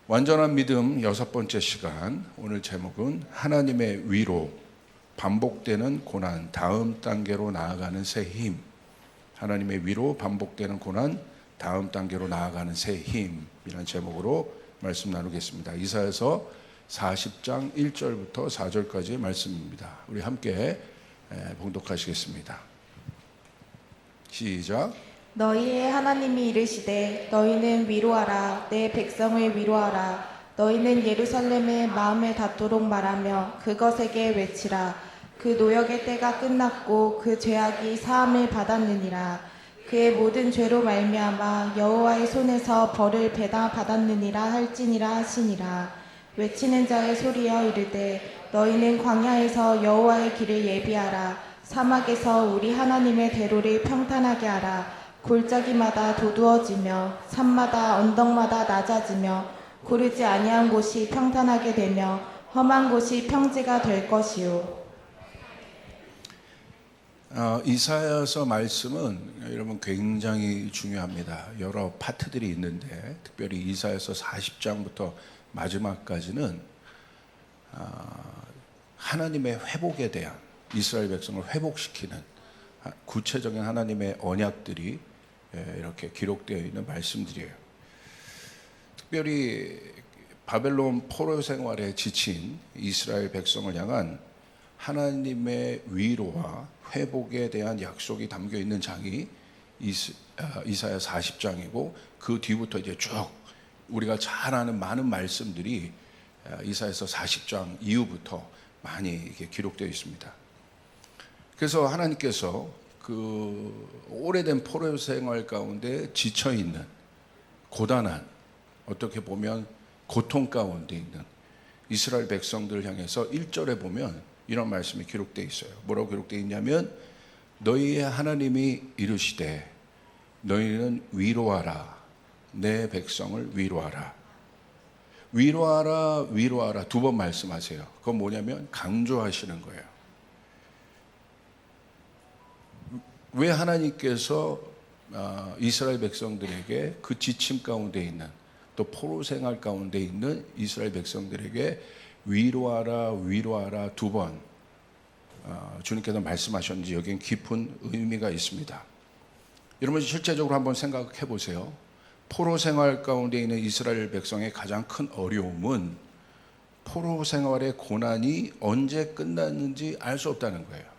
완전한 믿음 6번째 시간, 오늘 제목은 하나님의 위로, 반복되는 고난, 다음 단계로 나아가는 새 힘. 하나님의 위로, 반복되는 고난, 다음 단계로 나아가는 새 힘이라는 제목으로 말씀 나누겠습니다. 이사야서 40장 1절부터 4절까지의 말씀입니다. 우리 함께 봉독하시겠습니다. 시작. 너희의 하나님이 이르시되 너희는 위로하라 내 백성을 위로하라 너희는 예루살렘의 마음에 닿도록 말하며 그것에게 외치라 그 노역의 때가 끝났고 그 죄악이 사함을 받았느니라 그의 모든 죄로 말미암아 여호와의 손에서 벌을 받았느니라 할지니라 하시니라 외치는 자의 소리여 이르되 너희는 광야에서 여호와의 길을 예비하라 사막에서 우리 하나님의 대로를 평탄하게 하라 골짜기마다 도두어지며 산마다 언덕마다 낮아지며 고르지 아니한 곳이 평탄하게 되며 험한 곳이 평지가 될 것이요. 이사야서 말씀은 여러분 굉장히 중요합니다. 여러 파트들이 있는데 특별히 이사야서 40장부터 마지막까지는 하나님의 회복에 대한, 이스라엘 백성을 회복시키는 구체적인 하나님의 언약들이 이렇게 기록되어 있는 말씀들이에요. 특별히 바벨론 포로 생활에 지친 이스라엘 백성을 향한 하나님의 위로와 회복에 대한 약속이 담겨 있는 장이 이사야 40장이고 그 뒤부터 이제 쭉 우리가 잘 아는 많은 말씀들이 이사야서 40장 이후부터 많이 이렇게 기록되어 있습니다. 그래서 하나님께서 그 오래된 포로 생활 가운데 지쳐 있는, 고단한, 어떻게 보면 고통 가운데 있는 이스라엘 백성들을 향해서 1절에 보면 이런 말씀이 기록되어 있어요. 뭐라고 기록되어 있냐면 너희의 하나님이 이르시되 너희는 위로하라 내 백성을 위로하라. 위로하라 위로하라 두 번 말씀하세요. 그건 뭐냐면 강조하시는 거예요. 왜 하나님께서 이스라엘 백성들에게 그 지침 가운데 있는, 또 포로 생활 가운데 있는 이스라엘 백성들에게 위로하라 위로하라 두 번 주님께서 말씀하셨는지 여기엔 깊은 의미가 있습니다. 여러분 실제적으로 한번 생각해 보세요. 포로 생활 가운데 있는 이스라엘 백성의 가장 큰 어려움은 포로 생활의 고난이 언제 끝났는지 알 수 없다는 거예요.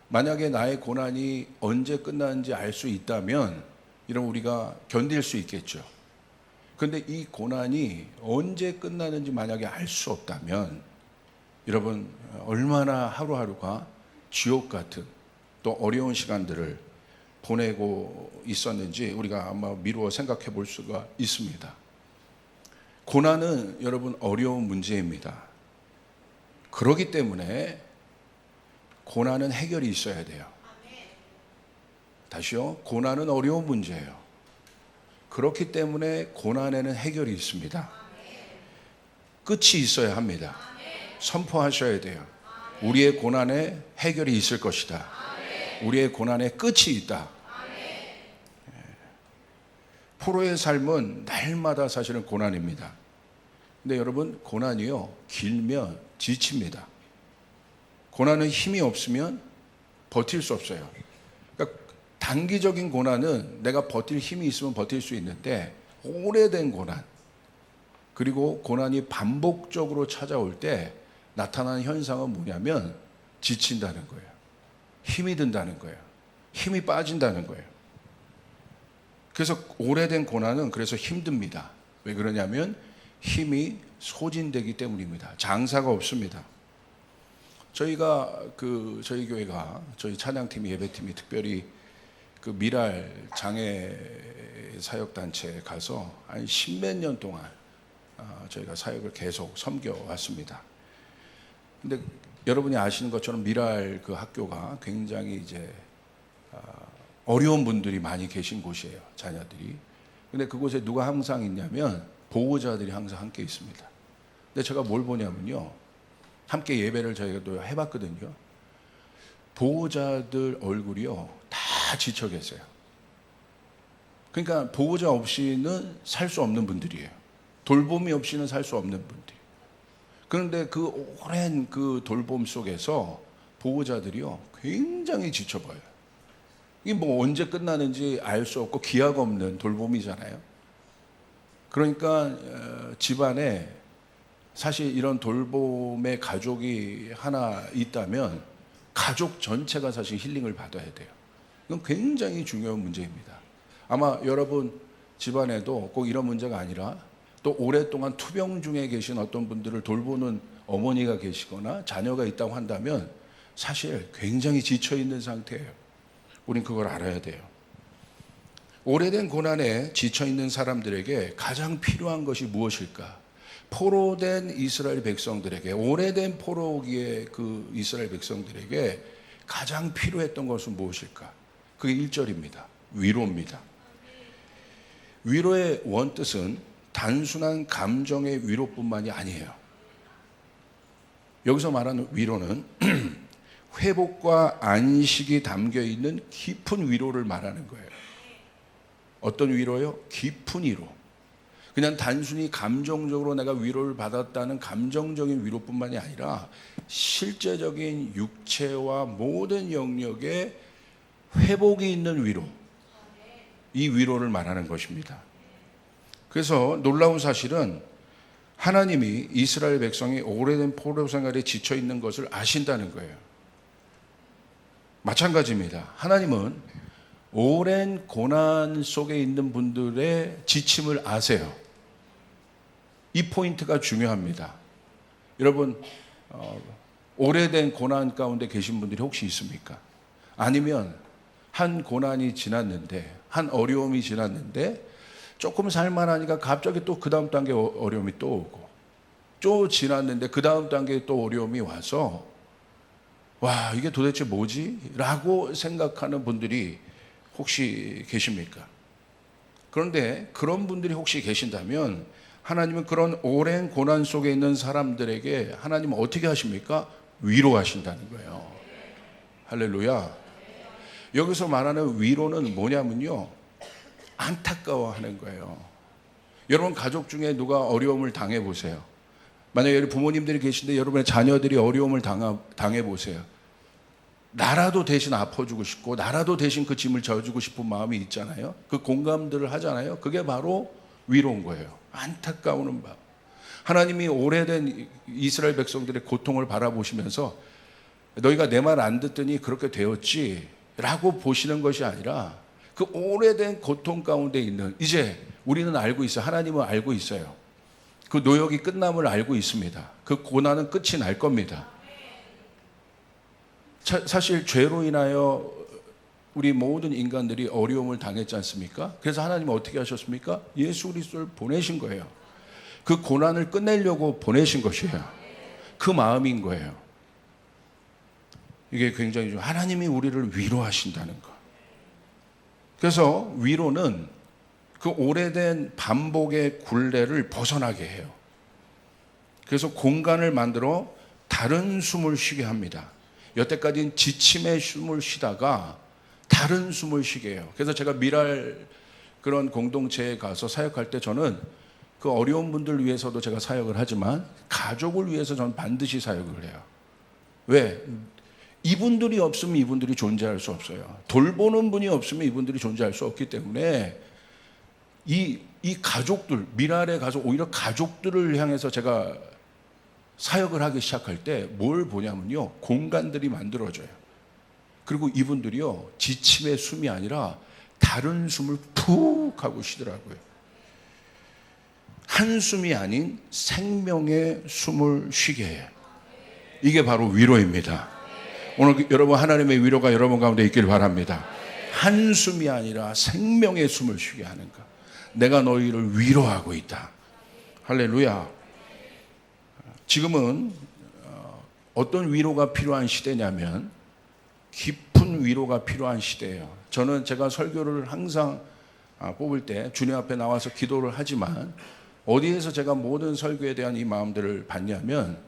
만약에 나의 고난이 언제 끝나는지 알 수 있다면 이런 우리가 견딜 수 있겠죠. 그런데 이 고난이 언제 끝나는지 만약에 알 수 없다면 여러분 얼마나 하루하루가 지옥 같은 또 어려운 시간들을 보내고 있었는지 우리가 아마 미루어 생각해 볼 수가 있습니다. 고난은 여러분 어려운 문제입니다. 그렇기 때문에 고난은 해결이 있어야 돼요. 다시요. 고난은 어려운 문제예요. 그렇기 때문에 고난에는 해결이 있습니다. 끝이 있어야 합니다. 선포하셔야 돼요. 우리의 고난에 해결이 있을 것이다. 우리의 고난에 끝이 있다. 포로의 삶은 날마다 사실은 고난입니다. 근데 여러분 고난이요 길면 지칩니다. 고난은 힘이 없으면 버틸 수 없어요. 그러니까 단기적인 고난은 내가 버틸 힘이 있으면 버틸 수 있는데 오래된 고난, 그리고 고난이 반복적으로 찾아올 때 나타나는 현상은 뭐냐면 지친다는 거예요. 힘이 든다는 거예요. 힘이 빠진다는 거예요. 그래서 오래된 고난은 그래서 힘듭니다. 왜 그러냐면 힘이 소진되기 때문입니다. 장사가 없습니다. 저희가 저희 교회가 저희 찬양팀 예배팀이 특별히 그 미랄 장애 사역 단체에 가서 한 10몇 년 동안 저희가 사역을 계속 섬겨 왔습니다. 근데 여러분이 아시는 것처럼 미랄 그 학교가 굉장히 이제 어려운 분들이 많이 계신 곳이에요. 자녀들이. 근데 그곳에 누가 항상 있냐면 보호자들이 항상 함께 있습니다. 근데 제가 뭘 보냐면요. 함께 예배를 저희가 또 해봤거든요. 보호자들 얼굴이요 다 지쳐 계세요. 그러니까 보호자 없이는 살 수 없는 분들이에요. 돌봄이 없이는 살 수 없는 분들. 그런데 그 오랜 그 돌봄 속에서 보호자들이요 굉장히 지쳐봐요. 이게 뭐 언제 끝나는지 알 수 없고 기약 없는 돌봄이잖아요. 그러니까 집안에 사실 이런 돌봄의 가족이 하나 있다면 가족 전체가 사실 힐링을 받아야 돼요. 이건 굉장히 중요한 문제입니다. 아마 여러분 집안에도 꼭 이런 문제가 아니라 또 오랫동안 투병 중에 계신 어떤 분들을 돌보는 어머니가 계시거나 자녀가 있다고 한다면 사실 굉장히 지쳐 있는 상태예요. 우린 그걸 알아야 돼요. 오래된 고난에 지쳐 있는 사람들에게 가장 필요한 것이 무엇일까? 포로된 이스라엘 백성들에게, 오래된 포로기의 그 이스라엘 백성들에게 가장 필요했던 것은 무엇일까? 그게 1절입니다. 위로입니다. 위로의 원뜻은 단순한 감정의 위로뿐만이 아니에요. 여기서 말하는 위로는 회복과 안식이 담겨 있는 깊은 위로를 말하는 거예요. 어떤 위로요? 깊은 위로. 그냥 단순히 감정적으로 내가 위로를 받았다는 감정적인 위로뿐만이 아니라 실제적인 육체와 모든 영역에 회복이 있는 위로. 이 위로를 말하는 것입니다. 그래서 놀라운 사실은 하나님이 이스라엘 백성이 오래된 포로 생활에 지쳐 있는 것을 아신다는 거예요. 마찬가지입니다. 하나님은 오랜 고난 속에 있는 분들의 지침을 아세요. 이 포인트가 중요합니다. 여러분 오래된 고난 가운데 계신 분들이 혹시 있습니까? 아니면 한 고난이 지났는데, 한 어려움이 지났는데 조금 살만하니까 갑자기 또 그 다음 단계 어려움이 또 오고, 또 지났는데 그 다음 단계에 또 어려움이 와서 와, 이게 도대체 뭐지? 라고 생각하는 분들이 혹시 계십니까? 그런데 그런 분들이 혹시 계신다면 하나님은 그런 오랜 고난 속에 있는 사람들에게 하나님은 어떻게 하십니까? 위로하신다는 거예요. 할렐루야. 여기서 말하는 위로는 뭐냐면요, 안타까워하는 거예요. 여러분 가족 중에 누가 어려움을 당해보세요. 만약에 부모님들이 계신데 여러분의 자녀들이 어려움을 당해보세요. 나라도 대신 아파주고 싶고 나라도 대신 그 짐을 져주고 싶은 마음이 있잖아요. 그 공감들을 하잖아요. 그게 바로 위로인 거예요. 안타까우는 마음. 하나님이 오래된 이스라엘 백성들의 고통을 바라보시면서 너희가 내 말 안 듣더니 그렇게 되었지 라고 보시는 것이 아니라 그 오래된 고통 가운데 있는, 이제 우리는 알고 있어요. 하나님은 알고 있어요. 그 노역이 끝남을 알고 있습니다. 그 고난은 끝이 날 겁니다. 사실 죄로 인하여 우리 모든 인간들이 어려움을 당했지 않습니까? 그래서 하나님은 어떻게 하셨습니까? 예수 그리스도를 보내신 거예요. 그 고난을 끝내려고 보내신 것이에요. 그 마음인 거예요. 이게 굉장히 좀 하나님이 우리를 위로하신다는 것. 그래서 위로는 그 오래된 반복의 굴레를 벗어나게 해요. 그래서 공간을 만들어 다른 숨을 쉬게 합니다. 여태까지는 지침의 숨을 쉬다가 다른 숨을 쉬게 해요. 그래서 제가 미랄 그런 공동체에 가서 사역할 때 저는 그 어려운 분들 위해서도 제가 사역을 하지만 가족을 위해서 저는 반드시 사역을 해요. 왜? 이분들이 없으면 이분들이 존재할 수 없어요. 돌보는 분이 없으면 이분들이 존재할 수 없기 때문에 이 가족들, 미랄에 가서 오히려 가족들을 향해서 제가 사역을 하기 시작할 때 뭘 보냐면요, 공간들이 만들어져요. 그리고 이분들이요, 지침의 숨이 아니라 다른 숨을 푹 하고 쉬더라고요. 한숨이 아닌 생명의 숨을 쉬게 해요. 이게 바로 위로입니다. 오늘 여러분 하나님의 위로가 여러분 가운데 있길 바랍니다. 한숨이 아니라 생명의 숨을 쉬게 하는 것. 내가 너희를 위로하고 있다. 할렐루야. 지금은 어떤 위로가 필요한 시대냐면 깊은 위로가 필요한 시대예요. 저는 제가 설교를 항상 뽑을 때 주님 앞에 나와서 기도를 하지만 어디에서 제가 모든 설교에 대한 이 마음들을 받냐면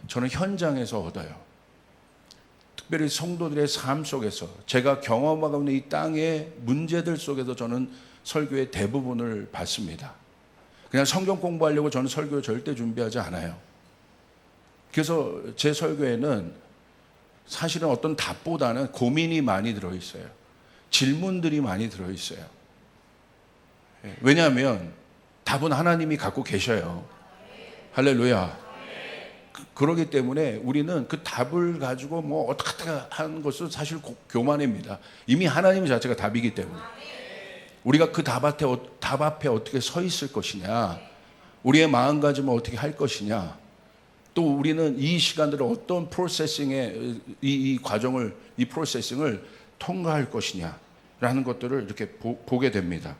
저는 현장에서 얻어요. 특별히 성도들의 삶 속에서 제가 경험하고 있는 이 땅의 문제들 속에서 저는 설교의 대부분을 받습니다. 그냥 성경 공부하려고 저는 설교 절대 준비하지 않아요. 그래서 제 설교에는 사실은 어떤 답보다는 고민이 많이 들어있어요. 질문들이 많이 들어있어요. 왜냐하면 답은 하나님이 갖고 계셔요. 할렐루야. 그러기 때문에 우리는 그 답을 가지고 뭐 어떻게 하는 것은 사실 교만입니다. 이미 하나님 자체가 답이기 때문에. 우리가 그 답 앞에 어떻게 서 있을 것이냐, 우리의 마음가짐을 어떻게 할 것이냐, 또 우리는 이 시간들을 어떤 프로세싱의 이 과정을, 이 프로세싱을 통과할 것이냐라는 것들을 이렇게 보게 됩니다.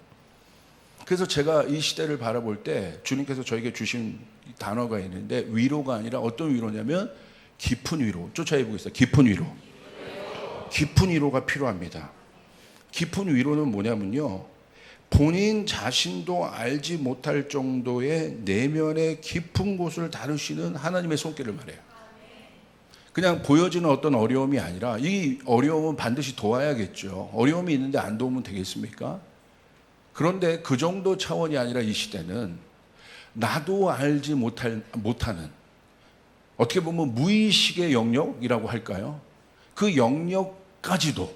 그래서 제가 이 시대를 바라볼 때 주님께서 저에게 주신 단어가 있는데, 위로가 아니라 어떤 위로냐면 깊은 위로. 쫓아해보겠습니다. 깊은 위로. 깊은 위로가 필요합니다. 깊은 위로는 뭐냐면요, 본인 자신도 알지 못할 정도의 내면의 깊은 곳을 다루시는 하나님의 손길을 말해요. 그냥 보여지는 어떤 어려움이 아니라, 이 어려움은 반드시 도와야겠죠. 어려움이 있는데 안 도우면 되겠습니까? 그런데 그 정도 차원이 아니라 이 시대는 나도 알지 못하는, 어떻게 보면 무의식의 영역이라고 할까요? 그 영역까지도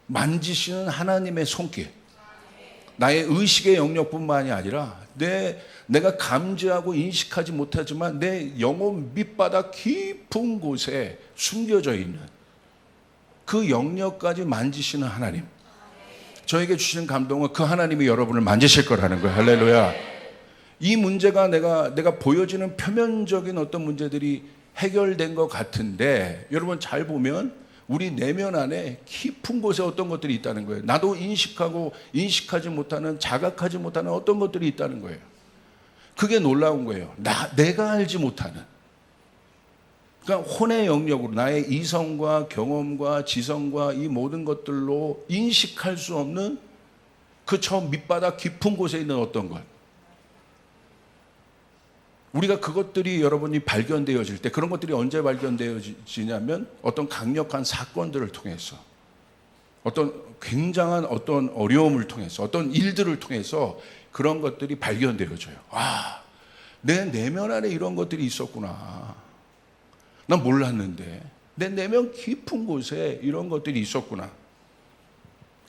만지시는 하나님의 손길, 나의 의식의 영역뿐만이 아니라 내가 감지하고 인식하지 못하지만 내 영혼 밑바닥 깊은 곳에 숨겨져 있는 그 영역까지 만지시는 하나님, 저에게 주시는 감동은 그 하나님이 여러분을 만지실 거라는 거예요. 할렐루야. 이 문제가 내가 보여지는 표면적인 어떤 문제들이 해결된 것 같은데, 여러분 잘 보면 우리 내면 안에 깊은 곳에 어떤 것들이 있다는 거예요. 나도 인식하지 못하는, 자각하지 못하는 어떤 것들이 있다는 거예요. 그게 놀라운 거예요. 내가 알지 못하는, 그러니까 혼의 영역으로 나의 이성과 경험과 지성과 이 모든 것들로 인식할 수 없는 그 저 밑바닥 깊은 곳에 있는 어떤 것, 우리가 그것들이 여러분이 발견되어질 때, 그런 것들이 언제 발견되어지냐면 어떤 강력한 사건들을 통해서, 어떤 굉장한 어떤 어려움을 통해서, 어떤 일들을 통해서 그런 것들이 발견되어져요. 와, 내 내면 안에 이런 것들이 있었구나. 난 몰랐는데 내 내면 깊은 곳에 이런 것들이 있었구나.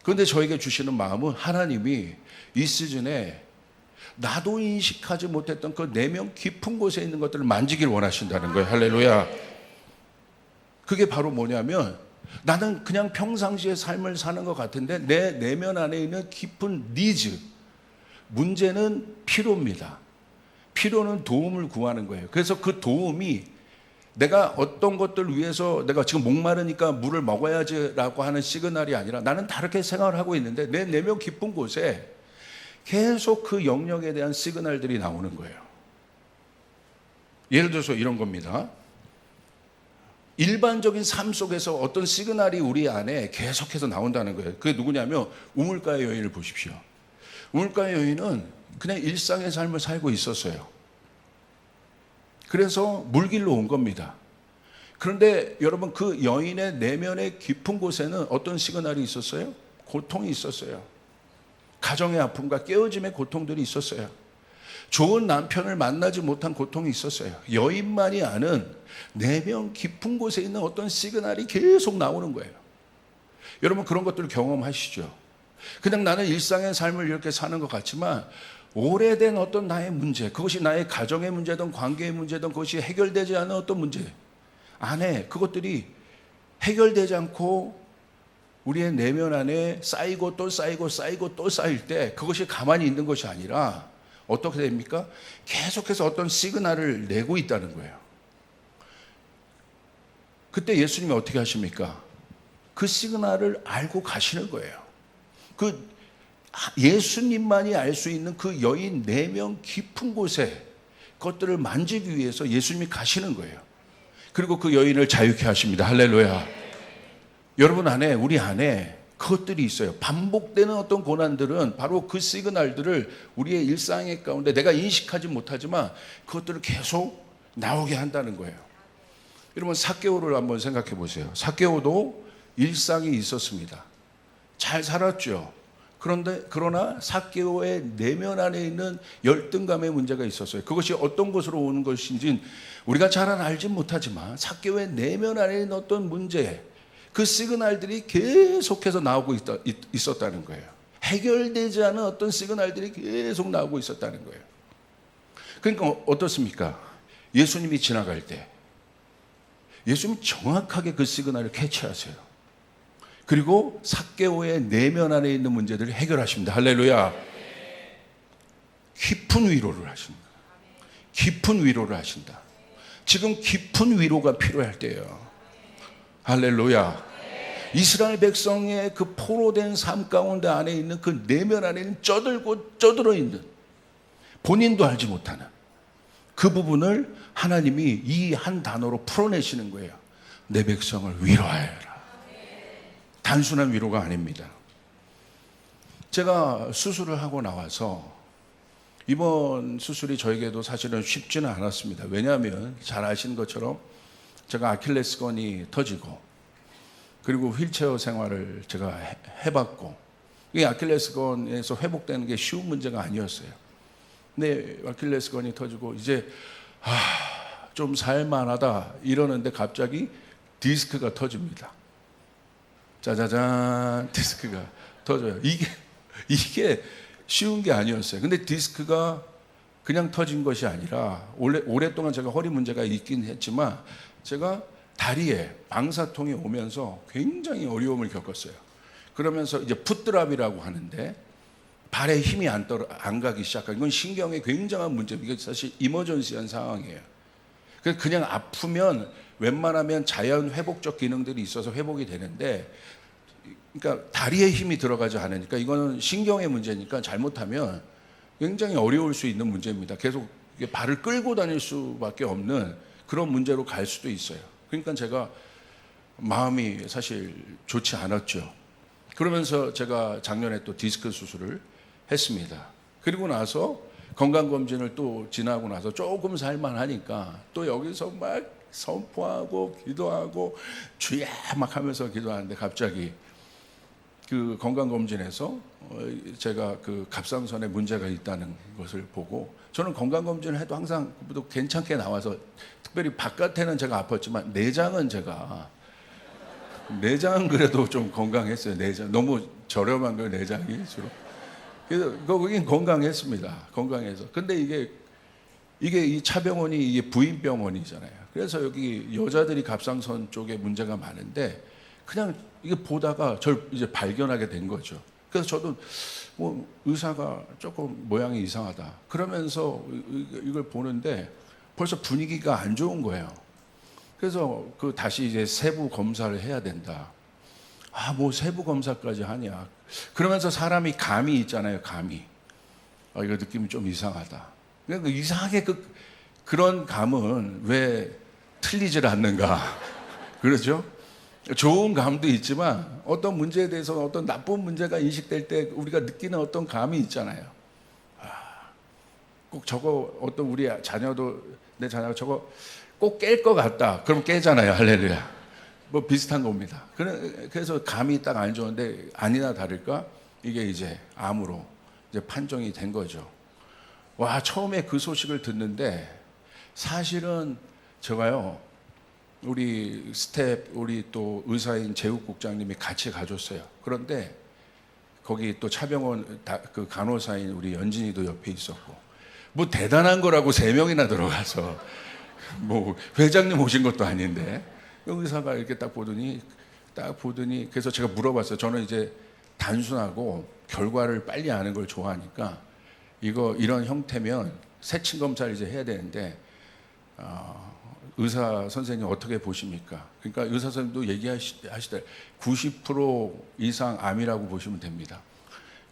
그런데 저에게 주시는 마음은, 하나님이 이 시즌에 나도 인식하지 못했던 그 내면 깊은 곳에 있는 것들을 만지길 원하신다는 거예요. 할렐루야. 그게 바로 뭐냐면, 나는 그냥 평상시의 삶을 사는 것 같은데 내 내면 안에 있는 깊은 니즈, 문제는 필요입니다. 필요는 도움을 구하는 거예요. 그래서 그 도움이 내가 어떤 것들을 위해서 내가 지금 목마르니까 물을 먹어야지라고 하는 시그널이 아니라, 나는 다르게 생각을 하고 있는데 내 내면 깊은 곳에 계속 그 영역에 대한 시그널들이 나오는 거예요. 예를 들어서 이런 겁니다. 일반적인 삶 속에서 어떤 시그널이 우리 안에 계속해서 나온다는 거예요. 그게 누구냐면 우물가의 여인을 보십시오. 우물가의 여인은 그냥 일상의 삶을 살고 있었어요. 그래서 물길로 온 겁니다. 그런데 여러분, 그 여인의 내면의 깊은 곳에는 어떤 시그널이 있었어요? 고통이 있었어요. 가정의 아픔과 깨어짐의 고통들이 있었어요. 좋은 남편을 만나지 못한 고통이 있었어요. 여인만이 아는 내면 깊은 곳에 있는 어떤 시그널이 계속 나오는 거예요. 여러분, 그런 것들을 경험하시죠? 그냥 나는 일상의 삶을 이렇게 사는 것 같지만 오래된 어떤 나의 문제, 그것이 나의 가정의 문제든 관계의 문제든, 그것이 해결되지 않은 어떤 문제 안에 그것들이 해결되지 않고 우리의 내면 안에 쌓이고 또 쌓이고 쌓이고 또 쌓일 때, 그것이 가만히 있는 것이 아니라 어떻게 됩니까? 계속해서 어떤 시그널을 내고 있다는 거예요. 그때 예수님이 어떻게 하십니까? 그 시그널을 알고 가시는 거예요. 그 예수님만이 알 수 있는 그 여인 내면 깊은 곳에 그것들을 만지기 위해서 예수님이 가시는 거예요. 그리고 그 여인을 자유케 하십니다. 할렐루야. 여러분 안에, 우리 안에 그것들이 있어요. 반복되는 어떤 고난들은 바로 그 시그널들을 우리의 일상의 가운데 내가 인식하지 못하지만 그것들을 계속 나오게 한다는 거예요. 여러분, 삭개오를 한번 생각해 보세요. 삭개오도 일상이 있었습니다. 잘 살았죠. 그러나 삭개오의 내면 안에 있는 열등감의 문제가 있었어요. 그것이 어떤 것으로 오는 것인지 우리가 잘 알지 못하지만 삭개오의 내면 안에 있는 어떤 문제, 그 시그널들이 계속해서 나오고 있었다는 거예요. 해결되지 않은 어떤 시그널들이 계속 나오고 있었다는 거예요. 그러니까 어떻습니까? 예수님이 지나갈 때 예수님이 정확하게 그 시그널을 캐치하세요. 그리고 삭개오의 내면 안에 있는 문제들을 해결하십니다. 할렐루야. 깊은 위로를 하신다. 깊은 위로를 하신다. 지금 깊은 위로가 필요할 때예요. 할렐루야. 이스라엘 백성의 그 포로된 삶 가운데 안에 있는 그 내면 안에 있는 쪄들어 있는 본인도 알지 못하는 그 부분을 하나님이 이 한 단어로 풀어내시는 거예요. 내 백성을 위로하여라. 단순한 위로가 아닙니다. 제가 수술을 하고 나와서 이번 수술이 저에게도 사실은 쉽지는 않았습니다. 왜냐하면 잘 아시는 것처럼 제가 아킬레스건이 터지고 그리고 휠체어 생활을 제가 해봤고 이 아킬레스건에서 회복되는 게 쉬운 문제가 아니었어요. 근데 아킬레스건이 터지고 이제 좀 살만하다 이러는데 갑자기 디스크가 터집니다. 짜자잔 디스크가 터져요. 이게 쉬운 게 아니었어요. 근데 디스크가 그냥 터진 것이 아니라 오랫동안 제가 허리 문제가 있긴 했지만 제가 다리에 방사통이 오면서 굉장히 어려움을 겪었어요. 그러면서 이제 풋드랍이라고 하는데 발에 힘이 안 가기 시작하고 이건 신경에 굉장한 문제입니다. 이게 사실 이머전시한 상황이에요. 그냥 아프면 웬만하면 자연 회복적 기능들이 있어서 회복이 되는데 그러니까 다리에 힘이 들어가지 않으니까 이거는 신경의 문제니까 잘못하면 굉장히 어려울 수 있는 문제입니다. 계속 발을 끌고 다닐 수밖에 없는 그런 문제로 갈 수도 있어요. 그러니까 제가 마음이 사실 좋지 않았죠. 그러면서 제가 작년에 또 디스크 수술을 했습니다. 그리고 나서 건강검진을 또 지나고 나서 조금 살만하니까 또 여기서 막 선포하고 기도하고 주야 막 하면서 기도하는데 갑자기 그 건강검진에서 제가 그 갑상선에 문제가 있다는 것을 보고 저는 건강검진을 해도 항상 괜찮게 나와서 특별히 바깥에는 제가 아팠지만 내장은 그래도 좀 건강했어요. 내장 너무 저렴한 거예요. 내장이 주로. 그래서 거긴 건강했습니다. 건강해서. 근데 이게 이 차병원이 이게 부인병원이잖아요. 그래서 여기 여자들이 갑상선 쪽에 문제가 많은데 그냥 이게 보다가 절 이제 발견하게 된 거죠. 그래서 저도 뭐 의사가 조금 모양이 이상하다. 그러면서 이걸 보는데 벌써 분위기가 안 좋은 거예요. 그래서 그 다시 이제 세부 검사를 해야 된다. 뭐 세부 검사까지 하냐. 그러면서 사람이 감이 있잖아요. 감이. 이거 느낌이 좀 이상하다. 그러니까 이상하게 그런 감은 왜 틀리질 않는가. 그렇죠? 좋은 감도 있지만 어떤 문제에 대해서 어떤 나쁜 문제가 인식될 때 우리가 느끼는 어떤 감이 있잖아요. 꼭 저거 어떤 우리 자녀도 내 자녀가 저거 꼭 깰 것 같다. 그럼 깨잖아요. 할렐루야. 뭐 비슷한 겁니다. 그래서 감이 딱 안 좋은데 아니나 다를까 이게 이제 암으로 이제 판정이 된 거죠. 와, 처음에 그 소식을 듣는데 사실은 제가요, 우리 우리 또 의사인 제국국장님이 같이 가줬어요. 그런데 거기 또 차병원 그 간호사인 우리 연진이도 옆에 있었고, 뭐 대단한 거라고 3명이나 들어가서 뭐 회장님 오신 것도 아닌데 의사가 이렇게 딱 보더니 그래서 제가 물어봤어요. 저는 이제 단순하고 결과를 빨리 아는 걸 좋아하니까 이런 형태면 세친 검사를 이제 해야 되는데 의사 선생님 어떻게 보십니까? 그러니까 의사 선생님도 얘기하시더라고요. 90% 이상 암이라고 보시면 됩니다.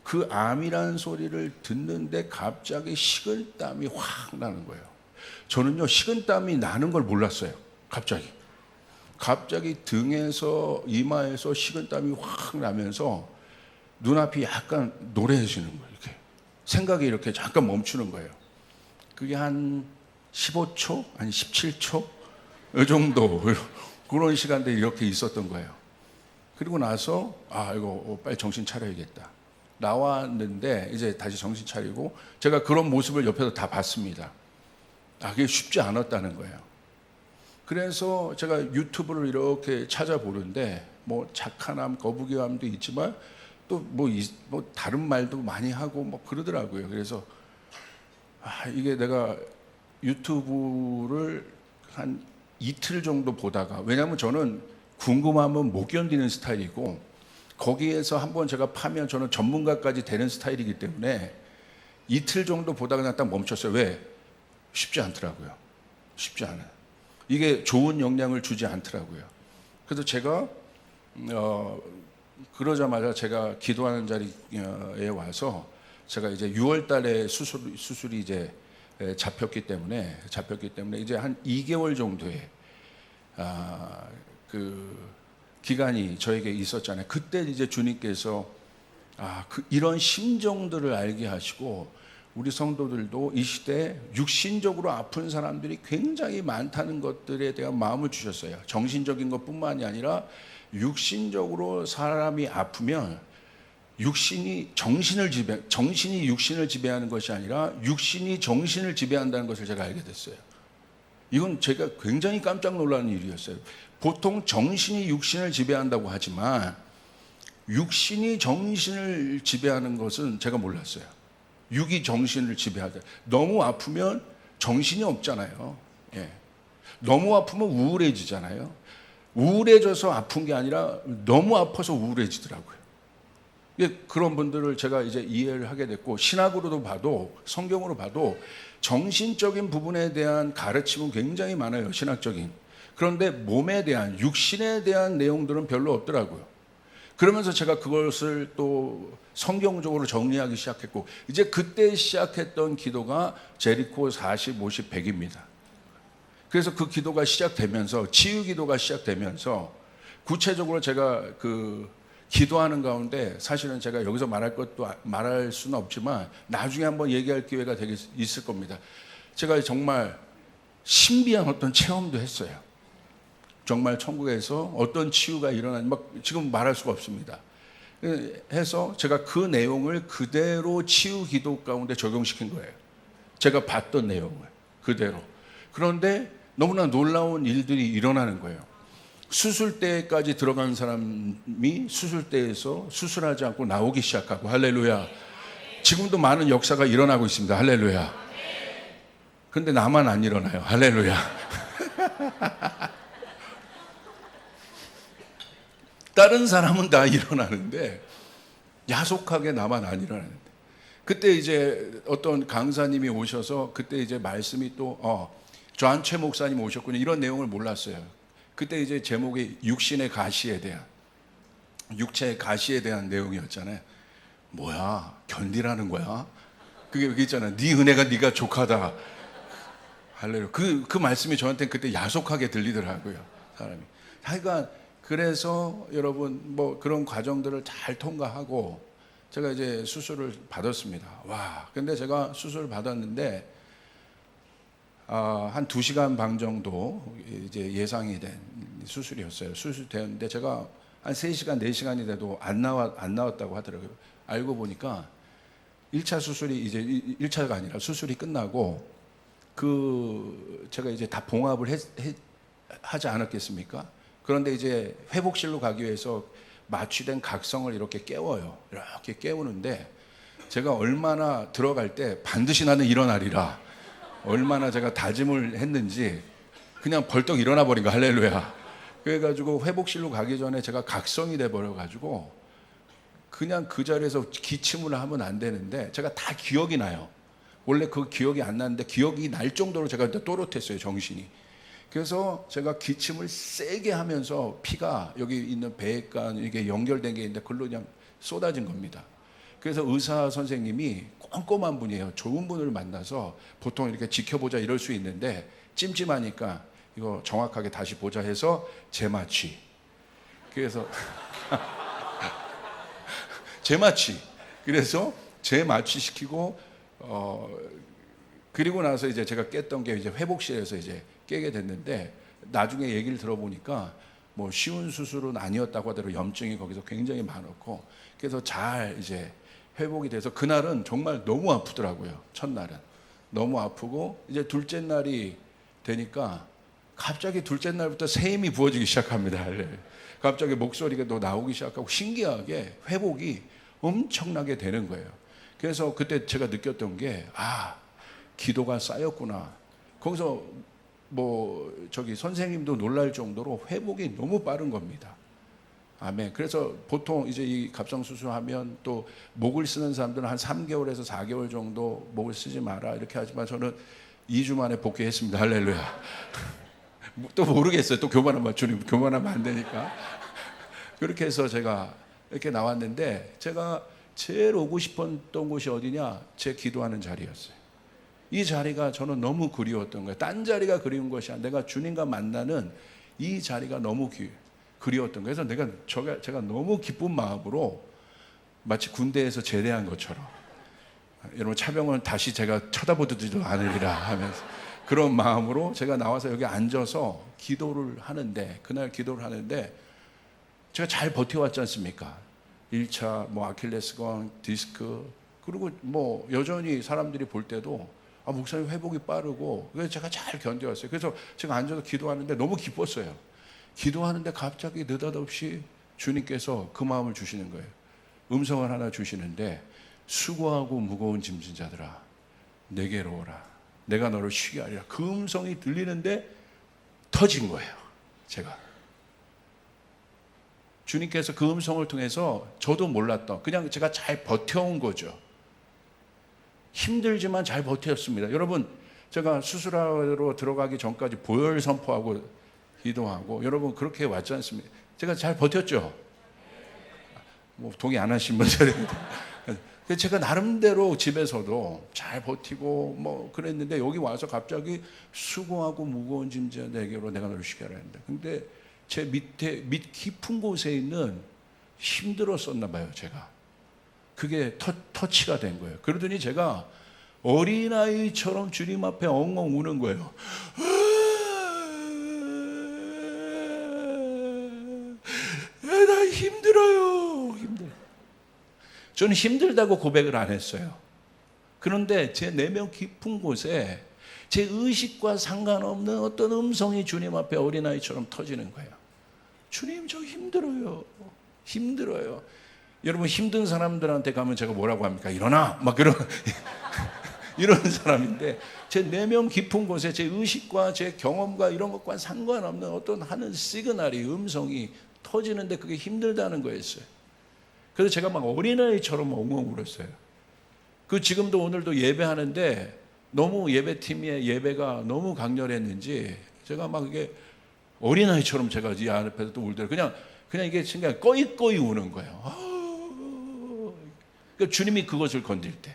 그 암이라는 소리를 듣는데 갑자기 식은땀이 확 나는 거예요. 저는요, 식은땀이 나는 걸 몰랐어요. 갑자기 등에서 이마에서 식은땀이 확 나면서 눈앞이 약간 노래해지는 거예요. 이렇게 생각이 이렇게 잠깐 멈추는 거예요. 그게 한 15초, 아니 17초 이 정도 그런 시간들이 이렇게 있었던 거예요. 그리고 나서 이거 빨리 정신 차려야겠다. 나왔는데 이제 다시 정신 차리고 제가 그런 모습을 옆에서 다 봤습니다. 그게 쉽지 않았다는 거예요. 그래서 제가 유튜브를 이렇게 찾아보는데 뭐 착한함, 거부기함도 있지만 또 뭐 다른 말도 많이 하고 뭐 그러더라고요. 그래서 이게 내가 유튜브를 한 이틀 정도 보다가, 왜냐하면 저는 궁금하면 못 견디는 스타일이고 거기에서 한번 제가 파면 저는 전문가까지 되는 스타일이기 때문에 이틀 정도 보다가 그냥 딱 멈췄어요. 왜? 쉽지 않더라고요. 쉽지 않아요. 이게 좋은 영향을 주지 않더라고요. 그래서 제가 그러자마자 제가 기도하는 자리에 와서 제가 이제 6월 달에 수술이 이제 잡혔기 때문에 이제 한 2개월 정도의 그 기간이 저에게 있었잖아요. 그때 이제 주님께서 이런 심정들을 알게 하시고 우리 성도들도 이 시대에 육신적으로 아픈 사람들이 굉장히 많다는 것들에 대한 마음을 주셨어요. 정신적인 것뿐만이 아니라 육신적으로 사람이 아프면 정신이 육신을 지배하는 것이 아니라 육신이 정신을 지배한다는 것을 제가 알게 됐어요. 이건 제가 굉장히 깜짝 놀라는 일이었어요. 보통 정신이 육신을 지배한다고 하지만 육신이 정신을 지배하는 것은 제가 몰랐어요. 육이 정신을 지배하다. 너무 아프면 정신이 없잖아요. 예. 너무 아프면 우울해지잖아요. 우울해져서 아픈 게 아니라 너무 아파서 우울해지더라고요. 그런 분들을 제가 이제 이해를 하게 됐고, 신학으로도 봐도 성경으로 봐도 정신적인 부분에 대한 가르침은 굉장히 많아요. 신학적인. 그런데 몸에 대한, 육신에 대한 내용들은 별로 없더라고요. 그러면서 제가 그것을 또 성경적으로 정리하기 시작했고, 이제 그때 시작했던 기도가 제리코 40, 50, 100입니다. 그래서 그 기도가 시작되면서, 치유 기도가 시작되면서 구체적으로 제가 기도하는 가운데, 사실은 제가 여기서 말할 수는 없지만 나중에 한번 얘기할 기회가 있을 겁니다. 제가 정말 신비한 어떤 체험도 했어요. 정말 천국에서 어떤 치유가 일어나는, 지금 말할 수가 없습니다. 해서 제가 그 내용을 그대로 치유 기도 가운데 적용시킨 거예요. 제가 봤던 내용을 그대로. 그런데 너무나 놀라운 일들이 일어나는 거예요. 수술대까지 들어간 사람이 수술대에서 수술하지 않고 나오기 시작하고, 할렐루야. 지금도 많은 역사가 일어나고 있습니다. 할렐루야. 그런데 나만 안 일어나요. 할렐루야. 다른 사람은 다 일어나는데 야속하게 나만 안 일어나는데, 그때 이제 어떤 강사님이 오셔서 그때 이제 말씀이 또 조한최 목사님 오셨군요. 이런 내용을 몰랐어요. 그때 이제 제목이 육신의 가시에 대한, 육체의 가시에 대한 내용이었잖아요. 뭐야, 견디라는 거야? 그게 여기 있잖아요. 네 은혜가 네가 족하다. 할렐루야. 그 말씀이 저한테 그때 야속하게 들리더라고요, 사람이. 하여간 그래서 여러분 그런 과정들을 잘 통과하고 제가 이제 수술을 받았습니다. 근데 제가 수술을 받았는데 한 2시간 반 정도 이제 예상이 된 수술이었어요. 수술되었는데 제가 한 3시간, 4시간이 돼도 안 나왔다고 하더라고요. 알고 보니까 1차 수술이 이제 1차가 아니라 수술이 끝나고 제가 이제 다 봉합을 하지 않았겠습니까? 그런데 이제 회복실로 가기 위해서 마취된 각성을 이렇게 깨워요. 이렇게 깨우는데 제가 얼마나 들어갈 때 반드시 나는 일어나리라, 얼마나 제가 다짐을 했는지 그냥 벌떡 일어나 버린 거. 할렐루야. 그래가지고 회복실로 가기 전에 제가 각성이 돼 버려가지고 그냥 그 자리에서 기침을 하면 안 되는데 제가 다 기억이 나요. 원래 그 기억이 안 나는데 기억이 날 정도로 제가 또렷했어요, 정신이. 그래서 제가 기침을 세게 하면서 피가 여기 있는 배관 이게 연결된 게 있는데 그걸로 그냥 쏟아진 겁니다. 그래서 의사 선생님이 꼼꼼한 분이에요. 좋은 분을 만나서 보통 이렇게 지켜보자 이럴 수 있는데 찜찜하니까 이거 정확하게 다시 보자 해서 재마취. 그래서 재마취. 그래서 재마취 시키고 그리고 나서 이제 제가 깼던 게 이제 회복실에서 이제 깨게 됐는데, 나중에 얘기를 들어보니까 쉬운 수술은 아니었다고 하더라고요. 염증이 거기서 굉장히 많았고, 그래서 잘 이제 회복이 돼서 그날은 정말 너무 아프더라고요. 첫날은 너무 아프고 이제 둘째 날이 되니까 갑자기 둘째 날부터 새 힘이 부어지기 시작합니다. 갑자기 목소리가 또 나오기 시작하고 신기하게 회복이 엄청나게 되는 거예요. 그래서 그때 제가 느꼈던 게 기도가 쌓였구나. 거기서 선생님도 놀랄 정도로 회복이 너무 빠른 겁니다. 아멘. 그래서 보통 이제 이 갑상수술하면 또 목을 쓰는 사람들은 한 3개월에서 4개월 정도 목을 쓰지 마라 이렇게 하지만 저는 2주 만에 복귀했습니다. 할렐루야. 또 모르겠어요. 또 교만하면 주님 교만하면 안 되니까. 그렇게 해서 제가 이렇게 나왔는데 제가 제일 오고 싶었던 곳이 어디냐? 제 기도하는 자리였어요. 이 자리가 저는 너무 그리웠던 거예요. 딴 자리가 그리운 것이 아니라 내가 주님과 만나는 이 자리가 너무 그리웠던 거예요. 그래서 제가 너무 기쁜 마음으로 마치 군대에서 제대한 것처럼 여러분 차병은 다시 제가 쳐다보지도 않으리라 하면서 그런 마음으로 제가 나와서 여기 앉아서 기도를 하는데 그날 기도를 하는데 제가 잘 버텨왔지 않습니까? 1차 아킬레스건 디스크 그리고 여전히 사람들이 볼 때도 목사님 회복이 빠르고 그래서 제가 잘 견뎌왔어요. 그래서 제가 앉아서 기도하는데 너무 기뻤어요. 기도하는데 갑자기 느닷없이 주님께서 그 마음을 주시는 거예요. 음성을 하나 주시는데 수고하고 무거운 짐진 자들아 내게로 오라 내가 너를 쉬게 하리라. 그 음성이 들리는데 터진 거예요. 제가 주님께서 그 음성을 통해서 저도 몰랐던 그냥 제가 잘 버텨온 거죠. 힘들지만 잘 버텼습니다. 여러분 제가 수술하러 들어가기 전까지 보혈 선포하고 기도하고 여러분 그렇게 왔지 않습니까? 제가 잘 버텼죠? 동의 안 하신 분들입니다. 제가 나름대로 집에서도 잘 버티고 그랬는데 여기 와서 갑자기 수고하고 무거운 짐진 내게로 내가 너를 쉬게 하라 했는데 근데 제 밑 깊은 곳에 있는 힘들었었나 봐요. 제가 그게 터치가 된 거예요. 그러더니 제가 어린아이처럼 주님 앞에 엉엉 우는 거예요. 나 힘들어요. 저는 힘들다고 고백을 안 했어요. 그런데 제 내면 깊은 곳에 제 의식과 상관없는 어떤 음성이 주님 앞에 어린아이처럼 터지는 거예요. 주님 저 힘들어요. 여러분 힘든 사람들한테 가면 제가 뭐라고 합니까? 일어나! 이런 사람인데 제 내면 깊은 곳에 제 의식과 제 경험과 이런 것과 상관없는 어떤 하는 시그널이 음성이 터지는데 그게 힘들다는 거였어요. 그래서 제가 막 어린아이처럼 엉엉 울었어요. 지금도 오늘도 예배하는데 너무 예배팀의 예배가 너무 강렬했는지 제가 막 이게 어린아이처럼 제가 이 앞에서 또 울더라고요. 그냥 이게 그냥 꺼이꺼이 우는 거예요. 그러니까 주님이 그것을 건들 때.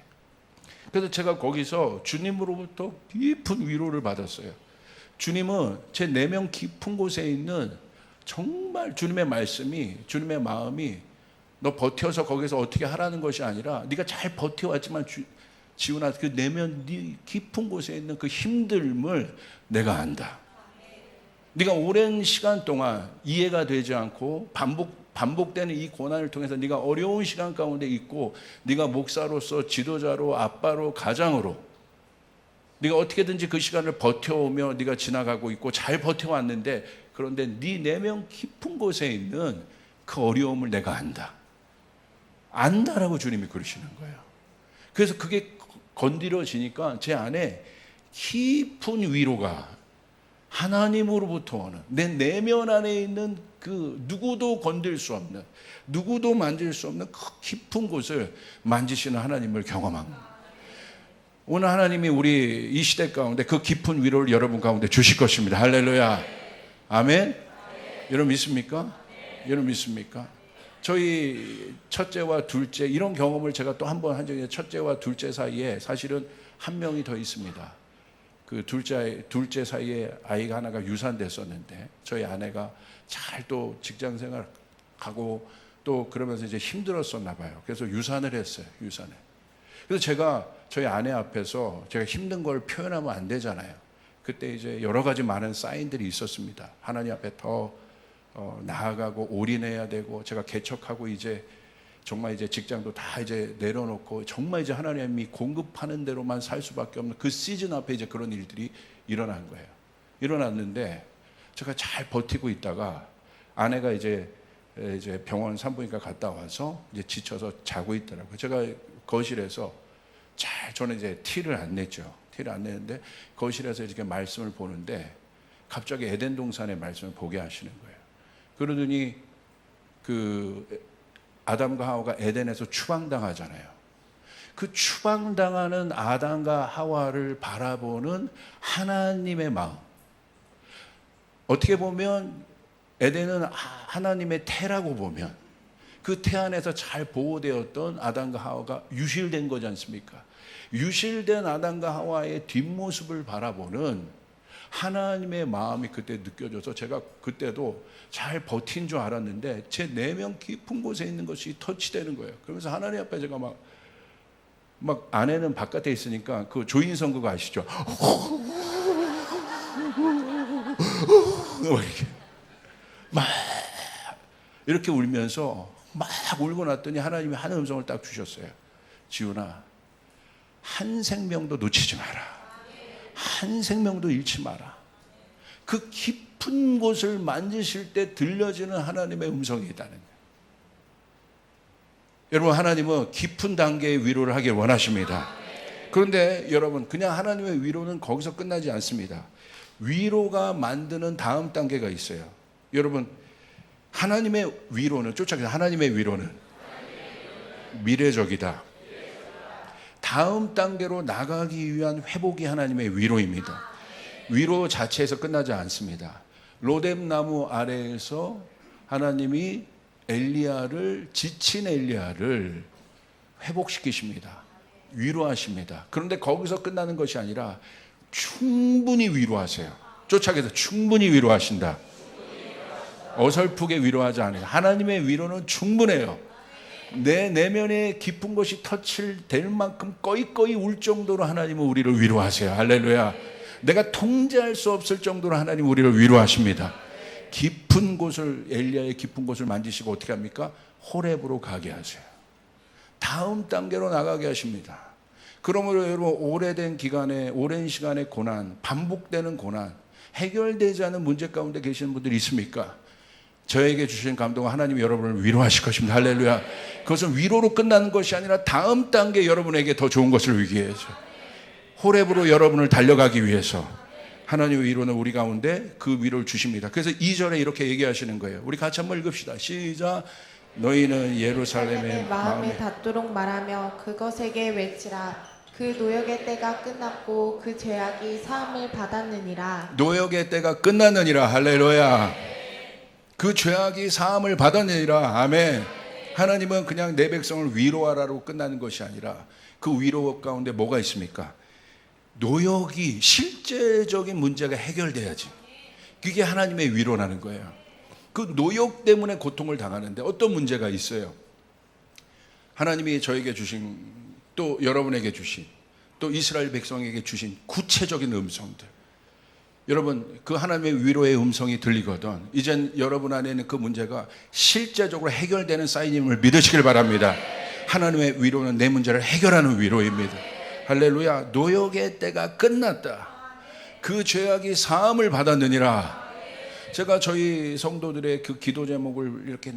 그래서 제가 거기서 주님으로부터 깊은 위로를 받았어요. 주님은 제 내면 깊은 곳에 있는 정말 주님의 말씀이 주님의 마음이 너 버텨서 거기서 어떻게 하라는 것이 아니라 네가 잘 버텨왔지만 지훈아 그 내면 네 깊은 곳에 있는 그 힘듦을 내가 안다. 네가 오랜 시간 동안 이해가 되지 않고 반복되는 이 고난을 통해서 네가 어려운 시간 가운데 있고 네가 목사로서 지도자로 아빠로 가장으로 네가 어떻게든지 그 시간을 버텨오며 네가 지나가고 있고 잘 버텨왔는데 그런데 네 내면 깊은 곳에 있는 그 어려움을 내가 안다라고 주님이 그러시는 거예요. 그래서 그게 건드려지니까 제 안에 깊은 위로가 하나님으로부터 오는 내 내면 안에 있는 그 누구도 건들 수 없는 누구도 만질 수 없는 그 깊은 곳을 만지시는 하나님을 경험한 거예요. 오늘 하나님이 우리 이 시대 가운데 그 깊은 위로를 여러분 가운데 주실 것입니다. 할렐루야. 아멘. 여러분 믿습니까? 여러분 믿습니까? 저희 첫째와 둘째 이런 경험을 제가 또 한 번 한 적이 있어요. 첫째와 둘째 사이에 사실은 한 명이 더 있습니다. 그 둘째 사이에 아이가 하나가 유산됐었는데 저희 아내가 잘 또 직장 생활 하고 또 그러면서 이제 힘들었었나 봐요. 그래서 유산을 했어요. 그래서 제가 저희 아내 앞에서 제가 힘든 걸 표현하면 안 되잖아요. 그때 이제 여러 가지 많은 사인들이 있었습니다. 하나님 앞에 더 나아가고 올인해야 되고 제가 개척하고 이제 정말 이제 직장도 다 이제 내려놓고 정말 이제 하나님이 공급하는 대로만 살 수밖에 없는 그 시즌 앞에 이제 그런 일들이 일어난 거예요. 일어났는데 제가 잘 버티고 있다가 아내가 이제 병원 산부인과 갔다 와서 이제 지쳐서 자고 있더라고요. 제가 거실에서 저는 이제 티를 안 냈죠. 티를 안 내는데 거실에서 이렇게 말씀을 보는데 갑자기 에덴 동산의 말씀을 보게 하시는 거예요. 그러더니 그 아담과 하와가 에덴에서 추방당하잖아요. 그 추방당하는 아담과 하와를 바라보는 하나님의 마음. 어떻게 보면 에덴은 하나님의 태라고 보면 그 태 안에서 잘 보호되었던 아담과 하와가 유실된 거지 않습니까? 유실된 아담과 하와의 뒷모습을 바라보는 하나님의 마음이 그때 느껴져서 제가 그때도 잘 버틴 줄 알았는데 제 내면 깊은 곳에 있는 것이 터치되는 거예요. 그러면서 하나님 앞에 제가 막 아내는 바깥에 있으니까 그 조인성 그거 아시죠? 이렇게 울면서 막 울고 났더니 하나님이 한 음성을 딱 주셨어요. 지훈아, 한 생명도 놓치지 마라. 한 생명도 잃지 마라. 그 깊은 곳을 만지실 때 들려지는 하나님의 음성이 있다는 거예요. 여러분, 하나님은 깊은 단계의 위로를 하길 원하십니다. 그런데 여러분, 그냥 하나님의 위로는 거기서 끝나지 않습니다. 위로가 만드는 다음 단계가 있어요. 여러분, 하나님의 위로는 쫓아가서 하나님의 위로는 미래적이다. 다음 단계로 나가기 위한 회복이 하나님의 위로입니다. 위로 자체에서 끝나지 않습니다. 로뎀나무 아래에서 하나님이 지친 엘리야를 회복시키십니다. 위로하십니다. 그런데 거기서 끝나는 것이 아니라 충분히 위로하세요. 쫓아가서 충분히 위로하신다. 어설프게 위로하지 않아요. 하나님의 위로는 충분해요. 내 내면에 깊은 것이 터치될 만큼 꺼이꺼이 울 정도로 하나님은 우리를 위로하세요. 할렐루야. 내가 통제할 수 없을 정도로 하나님 우리를 위로하십니다. 깊은 곳을, 엘리야의 깊은 곳을 만지시고 어떻게 합니까? 호렙으로 가게 하세요. 다음 단계로 나가게 하십니다. 그러므로 여러분, 오랜 시간의 고난, 반복되는 고난, 해결되지 않은 문제 가운데 계시는 분들이 있습니까? 저에게 주신 감동은 하나님이 여러분을 위로하실 것입니다. 할렐루야. 그것은 위로로 끝나는 것이 아니라 다음 단계 여러분에게 더 좋은 것을 위기 위해서, 호렙으로 여러분을 달려가기 위해서 하나님의 위로는 우리 가운데 그 위로를 주십니다. 그래서 2절에 이렇게 얘기하시는 거예요. 우리 같이 한번 읽읍시다. 시작. 너희는 예루살렘의 마음에 닿도록 말하며 그것에게 외치라. 그 노역의 때가 끝났고 그 죄악이 사함을 받았느니라. 노역의 때가 끝났느니라. 할렐루야. 그 죄악이 사함을 받았느니라. 아멘. 하나님은 그냥 내 백성을 위로하라로 끝나는 것이 아니라 그 위로 가운데 뭐가 있습니까? 노역이, 실제적인 문제가 해결돼야지. 그게 하나님의 위로라는 거예요. 그 노역 때문에 고통을 당하는데 어떤 문제가 있어요? 하나님이 저에게 주신, 또 여러분에게 주신, 또 이스라엘 백성에게 주신 구체적인 음성들. 여러분, 그 하나님의 위로의 음성이 들리거든 이젠 여러분 안에는 그 문제가 실제적으로 해결되는 사인임을 믿으시길 바랍니다. 하나님의 위로는 내 문제를 해결하는 위로입니다. 할렐루야. 노역의 때가 끝났다. 그 죄악이 사함을 받았느니라. 제가 저희 성도들의 그 기도 제목을 이렇게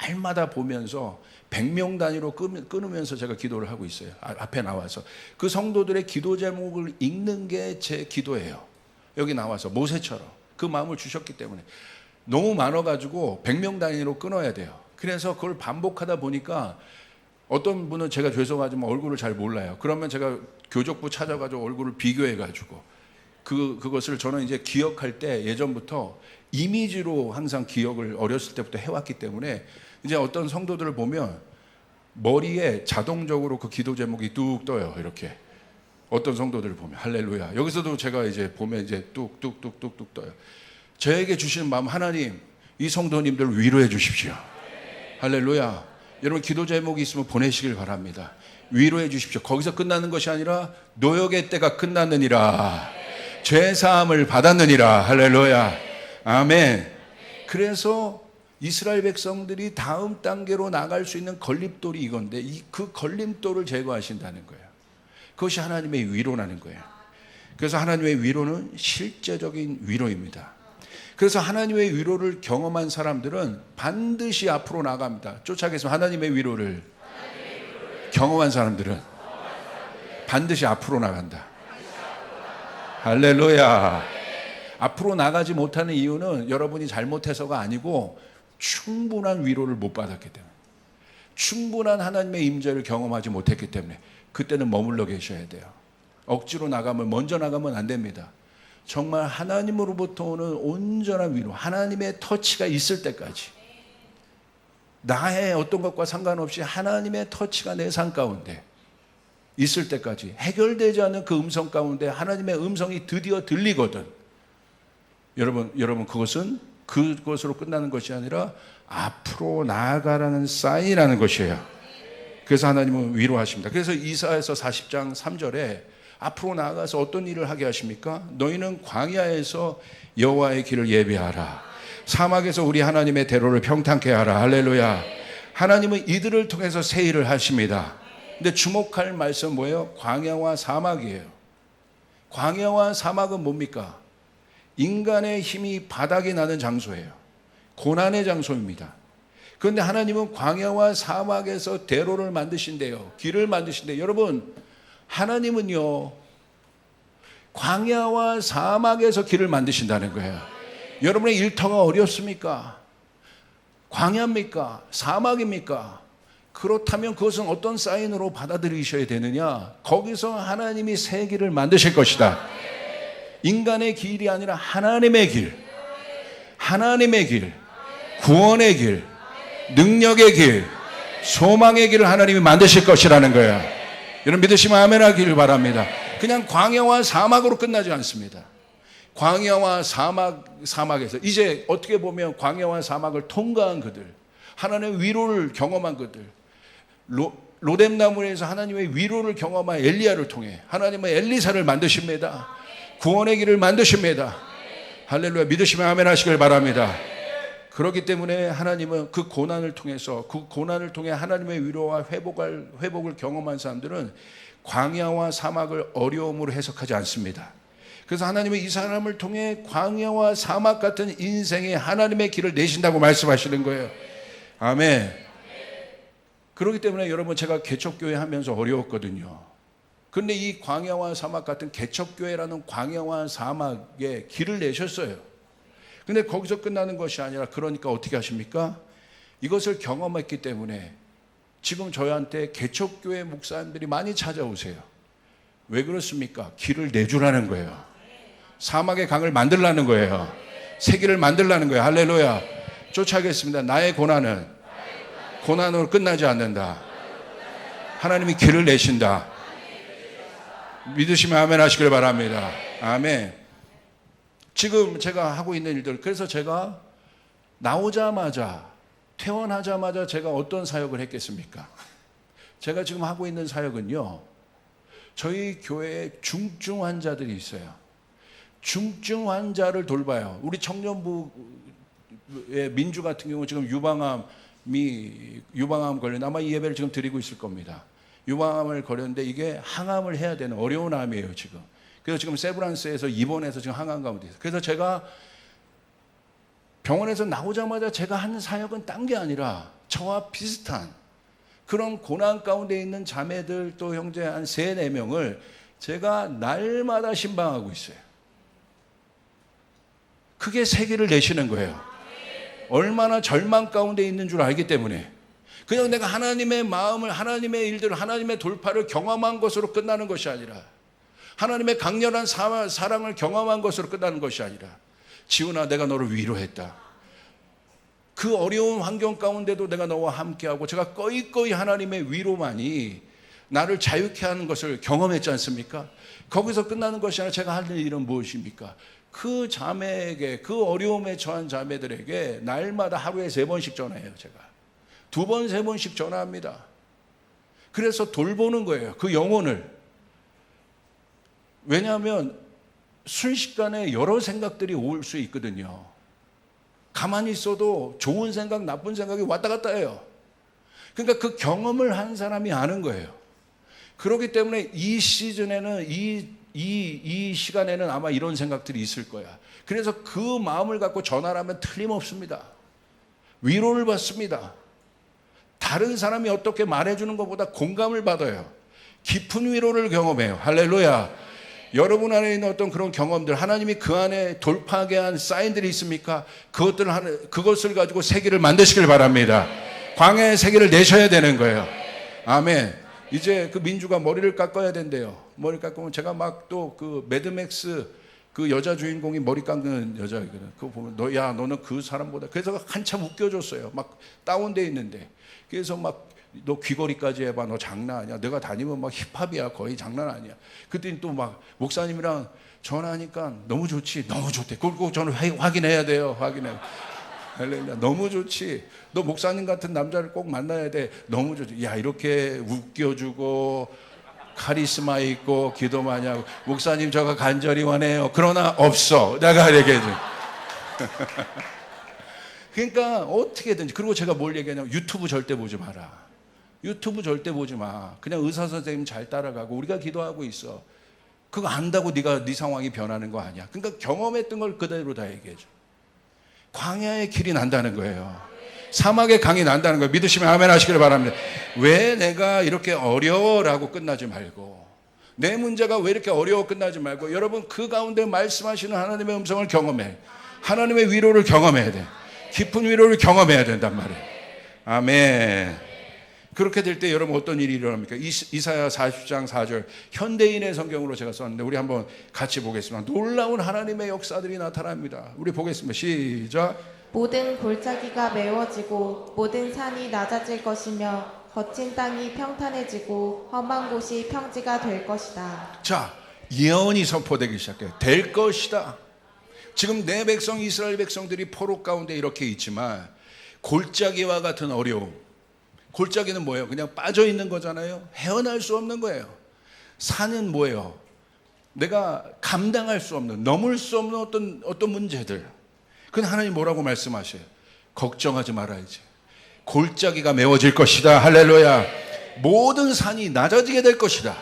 날마다 보면서 100명 단위로 끊으면서 제가 기도를 하고 있어요. 앞에 나와서 그 성도들의 기도 제목을 읽는 게 제 기도예요. 여기 나와서 모세처럼 그 마음을 주셨기 때문에 너무 많아가지고 100명 단위로 끊어야 돼요. 그래서 그걸 반복하다 보니까 어떤 분은 제가 죄송하지만 얼굴을 잘 몰라요. 그러면 제가 교족부 찾아가지고 얼굴을 비교해가지고 그것을 저는 이제 기억할 때 예전부터 이미지로 항상 기억을 어렸을 때부터 해왔기 때문에 이제 어떤 성도들을 보면 머리에 자동적으로 그 기도 제목이 뚝 떠요. 이렇게. 어떤 성도들을 보면 할렐루야. 여기서도 제가 이제 보면 이제 뚝뚝뚝뚝뚝 떠요. 저에게 주시는 마음, 하나님 이 성도님들 위로해 주십시오. 할렐루야. 여러분, 기도 제목이 있으면 보내시길 바랍니다. 위로해 주십시오. 거기서 끝나는 것이 아니라 노역의 때가 끝났느니라. 죄 사함을 받았느니라. 할렐루야. 아멘. 그래서 이스라엘 백성들이 다음 단계로 나갈 수 있는 걸림돌이 이건데 그 걸림돌을 제거하신다는 거예요. 그것이 하나님의 위로라는 거예요. 그래서 하나님의 위로는 실제적인 위로입니다. 그래서 하나님의 위로를 경험한 사람들은 반드시 앞으로 나갑니다. 쫓아가겠습니다. 하나님의 위로를 경험한 사람들은 반드시 앞으로 나간다. 할렐루야. 앞으로 나가지 못하는 이유는 여러분이 잘못해서가 아니고 충분한 위로를 못 받았기 때문에, 충분한 하나님의 임재를 경험하지 못했기 때문에 그때는 머물러 계셔야 돼요. 억지로 나가면, 먼저 나가면 안 됩니다. 정말 하나님으로부터 오는 온전한 위로, 하나님의 터치가 있을 때까지, 나의 어떤 것과 상관없이 하나님의 터치가 내 삶 가운데 있을 때까지, 해결되지 않는 그 음성 가운데 하나님의 음성이 드디어 들리거든, 여러분 그것은 그것으로 끝나는 것이 아니라 앞으로 나아가라는 사인이라는 것이에요. 그래서 하나님은 위로하십니다. 그래서 이사야서 40장 3절에 앞으로 나아가서 어떤 일을 하게 하십니까? 너희는 광야에서 여호와의 길을 예비하라. 사막에서 우리 하나님의 대로를 평탄케 하라. 할렐루야. 하나님은 이들을 통해서 새 일을 하십니다. 근데 주목할 말씀은 뭐예요? 광야와 사막이에요. 광야와 사막은 뭡니까? 인간의 힘이 바닥이 나는 장소예요. 고난의 장소입니다. 그런데 하나님은 광야와 사막에서 대로를 만드신대요. 길을 만드신대요. 여러분, 하나님은요, 광야와 사막에서 길을 만드신다는 거예요. 여러분의 일터가 어렵습니까? 광야입니까? 사막입니까? 그렇다면 그것은 어떤 사인으로 받아들이셔야 되느냐? 거기서 하나님이 새 길을 만드실 것이다. 인간의 길이 아니라 하나님의 길, 하나님의 길, 구원의 길, 능력의 길, 소망의 길을 하나님이 만드실 것이라는 거예요. 여러분 믿으시면 아멘 하기를 바랍니다. 그냥 광야와 사막으로 끝나지 않습니다. 광야와 사막에서 이제 어떻게 보면 광야와 사막을 통과한 그들, 하나님의 위로를 경험한 그들, 로뎀나무에서 하나님의 위로를 경험한 엘리야를 통해 하나님은 엘리사를 만드십니다. 구원의 길을 만드십니다. 할렐루야. 믿으시면 아멘 하시길 바랍니다. 그렇기 때문에 하나님은 그 고난을 통해서, 그 고난을 통해 하나님의 위로와 회복을 경험한 사람들은 광야와 사막을 어려움으로 해석하지 않습니다. 그래서 하나님은 이 사람을 통해 광야와 사막 같은 인생의 하나님의 길을 내신다고 말씀하시는 거예요. 아멘. 그렇기 때문에 여러분, 제가 개척교회 하면서 어려웠거든요. 그런데 이 광야와 사막 같은 개척교회라는 광야와 사막에 길을 내셨어요. 근데 거기서 끝나는 것이 아니라, 그러니까 어떻게 하십니까? 이것을 경험했기 때문에 지금 저희한테 개척교회 목사님들이 많이 찾아오세요. 왜 그렇습니까? 길을 내주라는 거예요. 사막의 강을 만들라는 거예요. 새 길을 만들라는 거예요. 할렐루야. 쫓아가겠습니다. 나의 고난은 고난으로 끝나지 않는다. 하나님이 길을 내신다. 믿으시면 아멘 하시길 바랍니다. 아멘. 지금 제가 하고 있는 일들, 그래서 제가 나오자마자, 퇴원하자마자 제가 어떤 사역을 했겠습니까? 제가 지금 하고 있는 사역은요, 저희 교회에 중증 환자들이 있어요. 중증 환자를 돌봐요. 우리 청년부의 민주 같은 경우 지금 유방암 걸렸는데 아마 이 예배를 지금 드리고 있을 겁니다. 유방암을 걸렸는데 이게 항암을 해야 되는 어려운 암이에요, 지금. 그래서 지금 세브란스에서 입원해서 지금 항암 가운데 있어요. 그래서 제가 병원에서 나오자마자 제가 하는 사역은 딴 게 아니라 저와 비슷한 그런 고난 가운데 있는 자매들, 또 형제 한 3-4명을 제가 날마다 신방하고 있어요. 그게 세계를 내시는 거예요. 얼마나 절망 가운데 있는 줄 알기 때문에. 그냥 내가 하나님의 마음을, 하나님의 일들을, 하나님의 돌파를 경험한 것으로 끝나는 것이 아니라, 하나님의 강렬한 사랑을 경험한 것으로 끝나는 것이 아니라, 지훈아, 내가 너를 위로했다. 그 어려운 환경 가운데도 내가 너와 함께하고, 제가 꺼이꺼이 하나님의 위로만이 나를 자유케 하는 것을 경험했지 않습니까? 거기서 끝나는 것이 아니라 제가 하는 일은 무엇입니까? 그 자매에게, 그 어려움에 처한 자매들에게 날마다 하루에 3번씩 전화해요. 제가 2번, 3번씩 전화합니다. 그래서 돌보는 거예요, 그 영혼을. 왜냐하면 순식간에 여러 생각들이 올 수 있거든요. 가만히 있어도 좋은 생각, 나쁜 생각이 왔다 갔다 해요. 그러니까 그 경험을 한 사람이 아는 거예요. 그렇기 때문에 이 시즌에는 이 시간에는 아마 이런 생각들이 있을 거야. 그래서 그 마음을 갖고 전화를 하면 틀림없습니다. 위로를 받습니다. 다른 사람이 어떻게 말해주는 것보다 공감을 받아요. 깊은 위로를 경험해요. 할렐루야. 여러분 안에 있는 어떤 그런 경험들, 하나님이 그 안에 돌파하게 한 사인들이 있습니까? 그것을 가지고 세계를 만드시길 바랍니다. 광야의 세계를 내셔야 되는 거예요. 아멘. 이제 그 민주가 머리를 깎아야 된대요. 머리 깎으면 제가 막 또 그 매드맥스 그 여자 주인공이 머리 깎는 여자거든. 그거 보면 너는 그 사람보다. 그래서 한참 웃겨줬어요. 막 다운돼 있는데. 그래서 막 너 귀걸이까지 해봐. 너 장난 아니야. 내가 다니면 막 힙합이야. 거의 장난 아니야. 그때 또 막 목사님이랑 전화하니까 너무 좋지. 너무 좋대. 그걸 꼭 저는 확인해야 돼요. 확인해요. 할렐루야. 너무 좋지. 너 목사님 같은 남자를 꼭 만나야 돼. 너무 좋지. 야, 이렇게 웃겨주고 카리스마 있고 기도 많이 하고 목사님 저가 간절히 원해요. 그러나 없어. 내가 얘기해줘. 그러니까 어떻게든지. 그리고 제가 뭘 얘기하냐면 유튜브 절대 보지 마라. 유튜브 절대 보지 마. 그냥 의사 선생님 잘 따라가고 우리가 기도하고 있어. 그거 안다고 네 상황이 변하는 거 아니야. 그러니까 경험했던 걸 그대로 다 얘기해줘. 광야의 길이 난다는 거예요. 사막의 강이 난다는 거예요. 믿으시면 아멘 하시길 바랍니다. 왜 내가 이렇게 어려워라고 끝나지 말고, 내 문제가 왜 이렇게 어려워 끝나지 말고, 여러분 그 가운데 말씀하시는 하나님의 음성을 경험해. 하나님의 위로를 경험해야 돼. 깊은 위로를 경험해야 된단 말이에요. 아멘. 그렇게 될 때 여러분 어떤 일이 일어납니까? 이사야 40장 4절 현대인의 성경으로 제가 썼는데 우리 한번 같이 보겠습니다. 놀라운 하나님의 역사들이 나타납니다. 우리 보겠습니다. 시작. 모든 골짜기가 메워지고 모든 산이 낮아질 것이며 거친 땅이 평탄해지고 험한 곳이 평지가 될 것이다. 자, 예언이 선포되기 시작해요. 될 것이다. 지금 내 백성 이스라엘 백성들이 포로 가운데 이렇게 있지만 골짜기와 같은 어려움. 골짜기는 뭐예요? 그냥 빠져 있는 거잖아요. 헤어날 수 없는 거예요. 산은 뭐예요? 내가 감당할 수 없는, 넘을 수 없는 어떤 문제들. 그건 하나님 뭐라고 말씀하셔요? 걱정하지 말아야지. 골짜기가 메워질 것이다. 할렐루야. 모든 산이 낮아지게 될 것이다.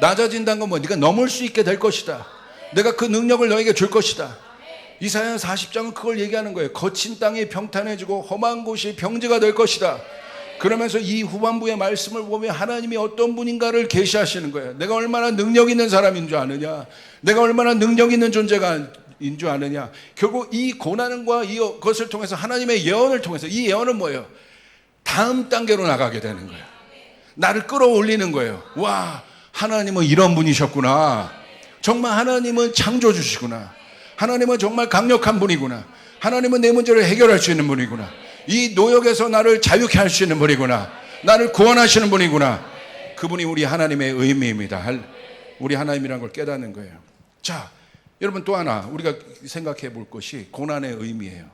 낮아진다는 건 뭐? 네가 넘을 수 있게 될 것이다. 내가 그 능력을 너에게 줄 것이다. 이사야 40장은 그걸 얘기하는 거예요. 거친 땅이 평탄해지고 험한 곳이 평지가 될 것이다. 그러면서 이 후반부의 말씀을 보면 하나님이 어떤 분인가를 계시하시는 거예요. 내가 얼마나 능력 있는 사람인 줄 아느냐. 내가 얼마나 능력 있는 존재가 인 줄 아느냐. 결국 이 고난과 이것을 통해서 하나님의 예언을 통해서, 이 예언은 뭐예요? 다음 단계로 나가게 되는 거예요. 나를 끌어올리는 거예요. 와, 하나님은 이런 분이셨구나. 정말 하나님은 창조주시구나. 하나님은 정말 강력한 분이구나. 하나님은 내 문제를 해결할 수 있는 분이구나. 이 노역에서 나를 자유케 할 수 있는 분이구나. 나를 구원하시는 분이구나. 그분이 우리 하나님의 의미입니다. 우리 하나님이라는 걸 깨닫는 거예요. 자, 여러분 또 하나 우리가 생각해 볼 것이 고난의 의미예요.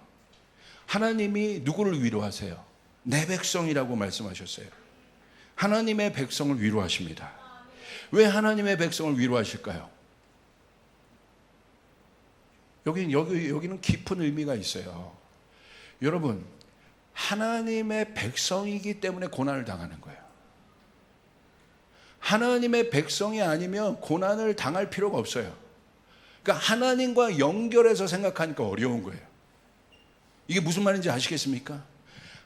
하나님이 누구를 위로하세요? 내 백성이라고 말씀하셨어요. 하나님의 백성을 위로하십니다. 왜 하나님의 백성을 위로하실까요? 여기는 깊은 의미가 있어요. 여러분, 하나님의 백성이기 때문에 고난을 당하는 거예요. 하나님의 백성이 아니면 고난을 당할 필요가 없어요. 그러니까 하나님과 연결해서 생각하니까 어려운 거예요. 이게 무슨 말인지 아시겠습니까?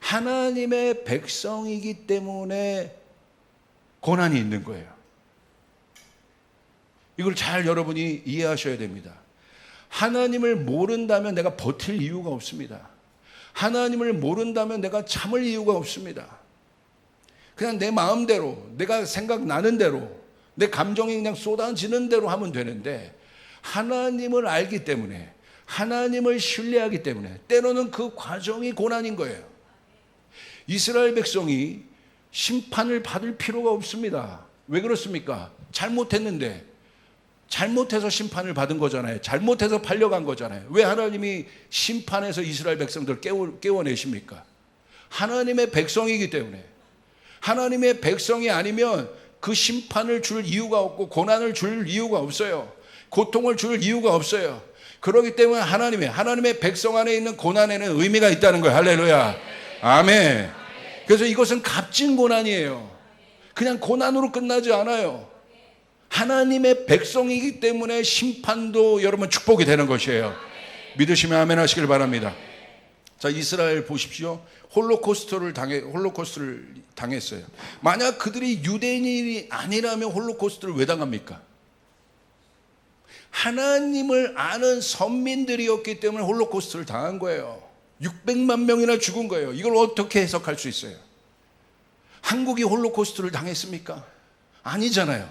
하나님의 백성이기 때문에 고난이 있는 거예요. 이걸 잘 여러분이 이해하셔야 됩니다. 하나님을 모른다면 내가 버틸 이유가 없습니다. 하나님을 모른다면 내가 참을 이유가 없습니다. 그냥 내 마음대로, 내가 생각나는 대로, 내 감정이 그냥 쏟아지는 대로 하면 되는데, 하나님을 알기 때문에, 하나님을 신뢰하기 때문에 때로는 그 과정이 고난인 거예요. 이스라엘 백성이 심판을 받을 필요가 없습니다. 왜 그렇습니까? 잘못했는데, 잘못해서 심판을 받은 거잖아요. 잘못해서 팔려간 거잖아요. 왜 하나님이 심판해서 이스라엘 백성들을 깨워내십니까? 하나님의 백성이기 때문에. 하나님의 백성이 아니면 그 심판을 줄 이유가 없고 고난을 줄 이유가 없어요. 고통을 줄 이유가 없어요. 그렇기 때문에 하나님의 백성 안에 있는 고난에는 의미가 있다는 거예요. 할렐루야. 아멘. 그래서 이것은 값진 고난이에요. 그냥 고난으로 끝나지 않아요. 하나님의 백성이기 때문에 심판도 여러분 축복이 되는 것이에요. 믿으시면 아멘 하시길 바랍니다. 자, 이스라엘 보십시오. 홀로코스트를 당했어요. 만약 그들이 유대인이 아니라면 홀로코스트를 왜 당합니까? 하나님을 아는 선민들이었기 때문에 홀로코스트를 당한 거예요. 600만 명이나 죽은 거예요. 이걸 어떻게 해석할 수 있어요? 한국이 홀로코스트를 당했습니까? 아니잖아요.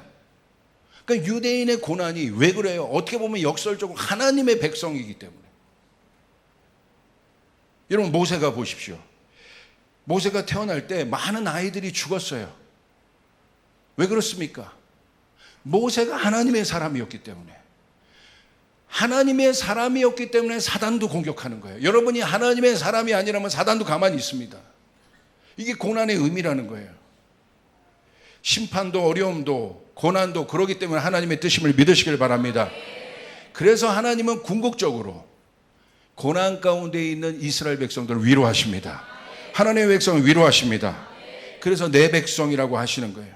그러니까 유대인의 고난이 왜 그래요? 어떻게 보면 역설적으로 하나님의 백성이기 때문에. 여러분, 모세가 보십시오. 모세가 태어날 때 많은 아이들이 죽었어요. 왜 그렇습니까? 모세가 하나님의 사람이었기 때문에. 하나님의 사람이었기 때문에 사단도 공격하는 거예요. 여러분이 하나님의 사람이 아니라면 사단도 가만히 있습니다. 이게 고난의 의미라는 거예요. 심판도 어려움도 고난도 그러기 때문에 하나님의 뜻임을 믿으시길 바랍니다. 그래서 하나님은 궁극적으로 고난 가운데 있는 이스라엘 백성들을 위로하십니다. 하나님의 백성을 위로하십니다. 그래서 내 백성이라고 하시는 거예요.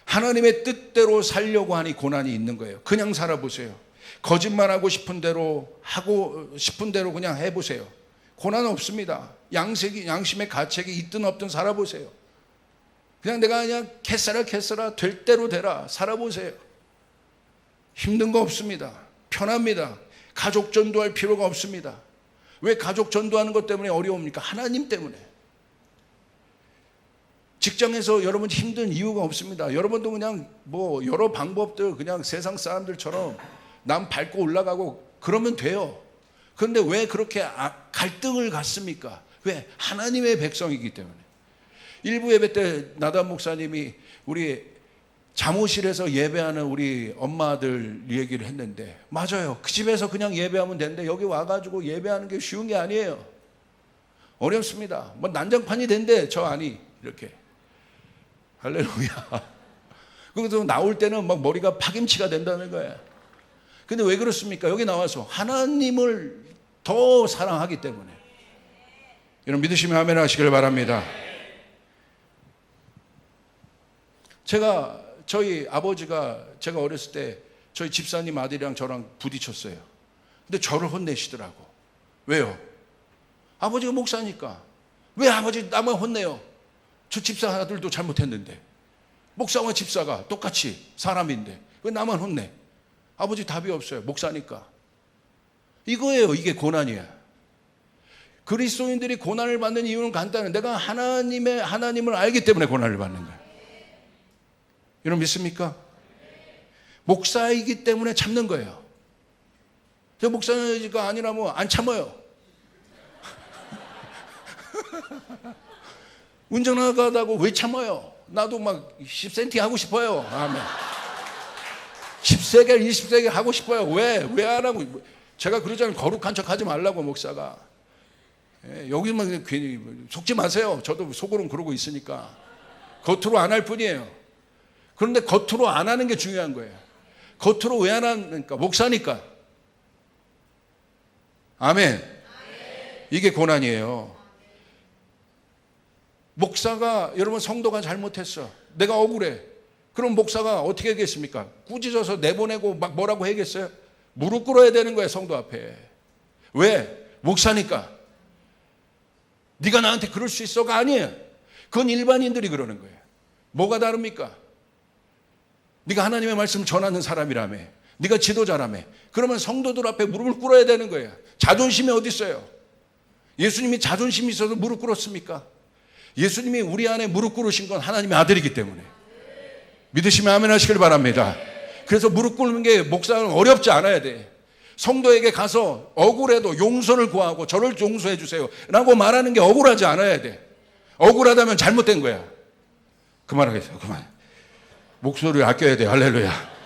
하나님의 뜻대로 살려고 하니 고난이 있는 거예요. 그냥 살아보세요. 거짓말하고 싶은 대로 그냥 해보세요. 고난 없습니다. 양심의 가책이 있든 없든 살아보세요. 그냥 내가 그냥 캐싸라 될 대로 되라 살아보세요. 힘든 거 없습니다. 편합니다. 가족 전도할 필요가 없습니다. 왜 가족 전도하는 것 때문에 어려웁니까? 하나님 때문에. 직장에서 여러분 힘든 이유가 없습니다. 여러분도 그냥 여러 방법들 그냥 세상 사람들처럼 남 밟고 올라가고 그러면 돼요. 그런데 왜 그렇게 갈등을 갖습니까? 왜? 하나님의 백성이기 때문에. 일부 예배 때 나단 목사님이 우리 잠옷실에서 예배하는 우리 엄마들 얘기를 했는데 맞아요. 그 집에서 그냥 예배하면 되는데 여기 와가지고 예배하는 게 쉬운 게 아니에요. 어렵습니다. 난장판이 된대 저 안이 이렇게. 할렐루야. 그래서 나올 때는 막 머리가 파김치가 된다는 거예요. 근데 왜 그렇습니까? 여기 나와서 하나님을 더 사랑하기 때문에. 여러분 믿으시면 아멘 하시길 바랍니다. 저희 아버지가 제가 어렸을 때 저희 집사님 아들이랑 저랑 부딪혔어요. 근데 저를 혼내시더라고. 왜요? 아버지가 목사니까. 왜 아버지 나만 혼내요? 저 집사 아들도 잘못했는데. 목사와 집사가 똑같이 사람인데 왜 나만 혼내? 아버지 답이 없어요. 목사니까. 이거예요. 이게 고난이야. 그리스도인들이 고난을 받는 이유는 간단해. 내가 하나님을 알기 때문에 고난을 받는 거예요. 여러분 믿습니까? 목사이기 때문에 참는 거예요. 저 목사가 아니라면 안 참아요. 운전하다고 왜 참아요? 나도 막 10cm 하고 싶어요. 아멘. 10세겔, 20세겔 하고 싶어요. 왜 안 하고? 제가 그러잖아요. 거룩한 척 하지 말라고 목사가. 여기만 괜히 속지 마세요. 저도 속으로는 그러고 있으니까. 겉으로 안 할 뿐이에요. 그런데 겉으로 안 하는 게 중요한 거예요. 겉으로 왜 안 하니까? 목사니까. 아멘. 이게 고난이에요. 목사가 여러분 성도가 잘못했어. 내가 억울해. 그럼 목사가 어떻게 하겠습니까? 꾸짖어서 내보내고 막 뭐라고 해야겠어요? 무릎 꿇어야 되는 거예요. 성도 앞에. 왜? 목사니까. 네가 나한테 그럴 수 있어가 아니에요. 그건 일반인들이 그러는 거예요. 뭐가 다릅니까? 네가 하나님의 말씀을 전하는 사람이라며. 네가 지도자라며. 그러면 성도들 앞에 무릎을 꿇어야 되는 거예요. 자존심이 어디 있어요? 예수님이 자존심이 있어서 무릎 꿇었습니까? 예수님이 우리 안에 무릎 꿇으신 건 하나님의 아들이기 때문에. 믿으시면 아멘 하시길 바랍니다. 그래서 무릎 꿇는 게 목사는 어렵지 않아야 돼. 성도에게 가서 억울해도 용서를 구하고 저를 용서해 주세요 라고 말하는 게 억울하지 않아야 돼. 억울하다면 잘못된 거야. 그만하겠어요. 그만. 목소리를 아껴야 돼. 할렐루야.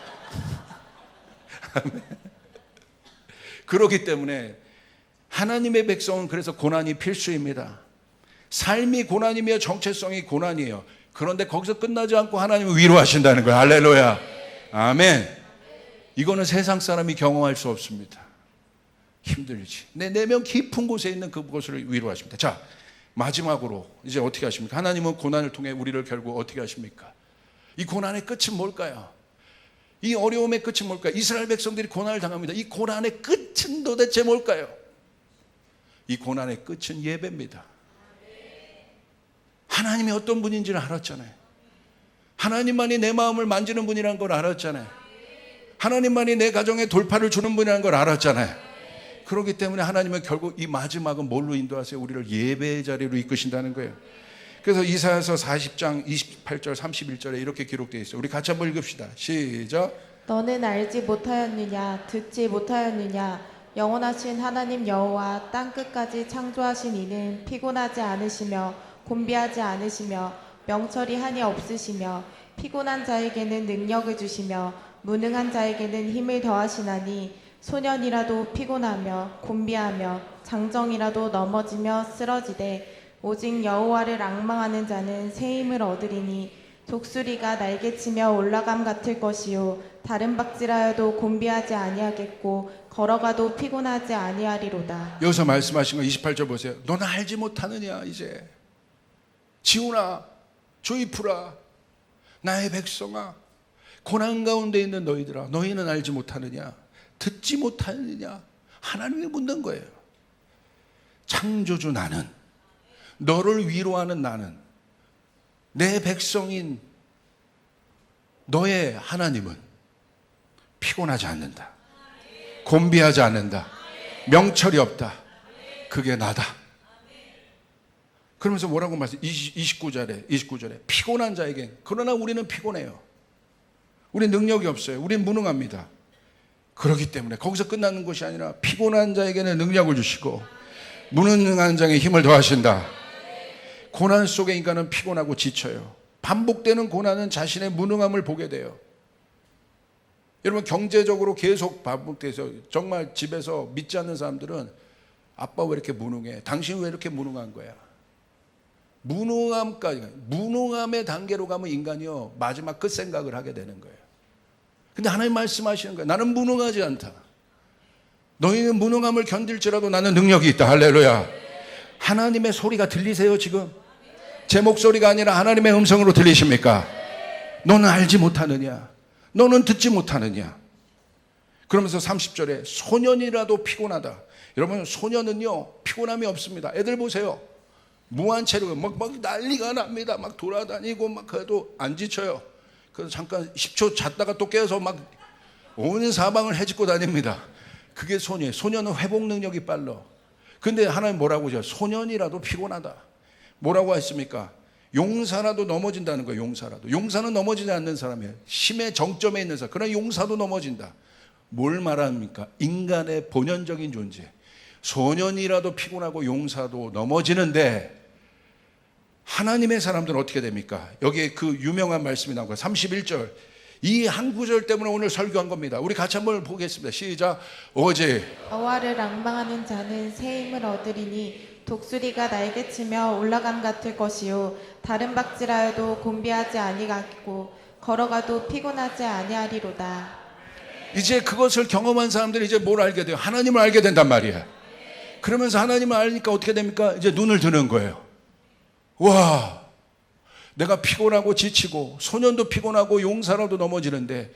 그렇기 때문에 하나님의 백성은 그래서 고난이 필수입니다. 삶이 고난이며 정체성이 고난이에요. 그런데 거기서 끝나지 않고 하나님은 위로하신다는 거예요. 할렐루야. 아멘. 이거는 세상 사람이 경험할 수 없습니다. 힘들지. 내 내면 깊은 곳에 있는 그곳을 위로하십니다. 자, 마지막으로 이제 어떻게 하십니까? 하나님은 고난을 통해 우리를 결국 어떻게 하십니까? 이 고난의 끝은 뭘까요? 이 어려움의 끝은 뭘까요? 이스라엘 백성들이 고난을 당합니다. 이 고난의 끝은 도대체 뭘까요? 이 고난의 끝은 예배입니다. 하나님이 어떤 분인지를 알았잖아요. 하나님만이 내 마음을 만지는 분이라는 걸 알았잖아요. 하나님만이 내 가정에 돌파를 주는 분이라는 걸 알았잖아요. 그렇기 때문에 하나님은 결국 이 마지막은 뭘로 인도하세요? 우리를 예배의 자리로 이끄신다는 거예요. 그래서 이사야서 40장 28절 31절에 이렇게 기록되어 있어요. 우리 같이 한번 읽읍시다. 시작. 너는 알지 못하였느냐 듣지 못하였느냐 영원하신 하나님 여호와 땅끝까지 창조하신 이는 피곤하지 않으시며 곤비하지 않으시며 명철이 한이 없으시며 피곤한 자에게는 능력을 주시며 무능한 자에게는 힘을 더하시나니 소년이라도 피곤하며 곤비하며 장정이라도 넘어지며 쓰러지되 오직 여호와를 앙망하는 자는 새 힘을 얻으리니 독수리가 날개치며 올라감 같을 것이요 다른 박질하여도 곤비하지 아니하겠고 걸어가도 피곤하지 아니하리로다. 여기서 말씀하신 거 28절 보세요. 너는 알지 못하느냐 이제 지훈아 조이프라 나의 백성아 고난 가운데 있는 너희들아 너희는 알지 못하느냐 듣지 못하느냐 하나님이 묻는 거예요. 창조주 나는 너를 위로하는 나는 내 백성인 너의 하나님은 피곤하지 않는다. 곤비하지 않는다. 명철이 없다. 그게 나다. 그러면서 뭐라고 말씀해? 29절에 피곤한 자에게 그러나 우리는 피곤해요. 우리는 능력이 없어요. 우리는 무능합니다. 그렇기 때문에 거기서 끝나는 것이 아니라 피곤한 자에게는 능력을 주시고 무능한 자에게 힘을 더하신다. 고난 속에 인간은 피곤하고 지쳐요. 반복되는 고난은 자신의 무능함을 보게 돼요. 여러분 경제적으로 계속 반복돼서 정말 집에서 믿지 않는 사람들은 아빠 왜 이렇게 무능해? 당신 왜 이렇게 무능한 거야? 무능함의 단계로 가면 인간이요 마지막 끝 생각을 하게 되는 거예요. 근데 하나님 말씀하시는 거예요. 나는 무능하지 않다. 너희는 무능함을 견딜지라도 나는 능력이 있다. 할렐루야. 하나님의 소리가 들리세요 지금? 제 목소리가 아니라 하나님의 음성으로 들리십니까? 너는 알지 못하느냐? 너는 듣지 못하느냐? 그러면서 30절에 소년이라도 피곤하다. 여러분 소년은요 피곤함이 없습니다. 애들 보세요. 무한 체력 막 난리가 납니다. 막 돌아다니고 막 그래도 안 지쳐요. 그래서 잠깐 10초 잤다가 또 깨어서 막 온 사방을 헤집고 다닙니다. 그게 소년이에요. 소년은 회복 능력이 빨라. 근데 하나님 뭐라고 하죠? 소년이라도 피곤하다. 뭐라고 했습니까? 용사라도 넘어진다는 거예요. 용사는 넘어지지 않는 사람이에요. 힘의 정점에 있는 사람. 그러나 용사도 넘어진다. 뭘 말합니까? 인간의 본연적인 존재. 소년이라도 피곤하고 용사도 넘어지는데 하나님의 사람들은 어떻게 됩니까? 여기에 그 유명한 말씀이 나온 거예요. 31절. 이 한 구절 때문에 오늘 설교한 겁니다. 우리 같이 한번 보겠습니다. 시작. 오직 여호와를 앙망하는 자는 새 힘을 얻으리니 독수리가 날개치며 올라감 같을 것이요 다른 박질하여도 곤비하지 아니하겠고 걸어가도 피곤하지 아니하리로다. 이제 그것을 경험한 사람들이 이제 뭘 알게 돼요? 하나님을 알게 된단 말이에요. 그러면서 하나님을 알니까 어떻게 됩니까? 이제 눈을 드는 거예요. 와, 내가 피곤하고 지치고 소년도 피곤하고 용사라도 넘어지는데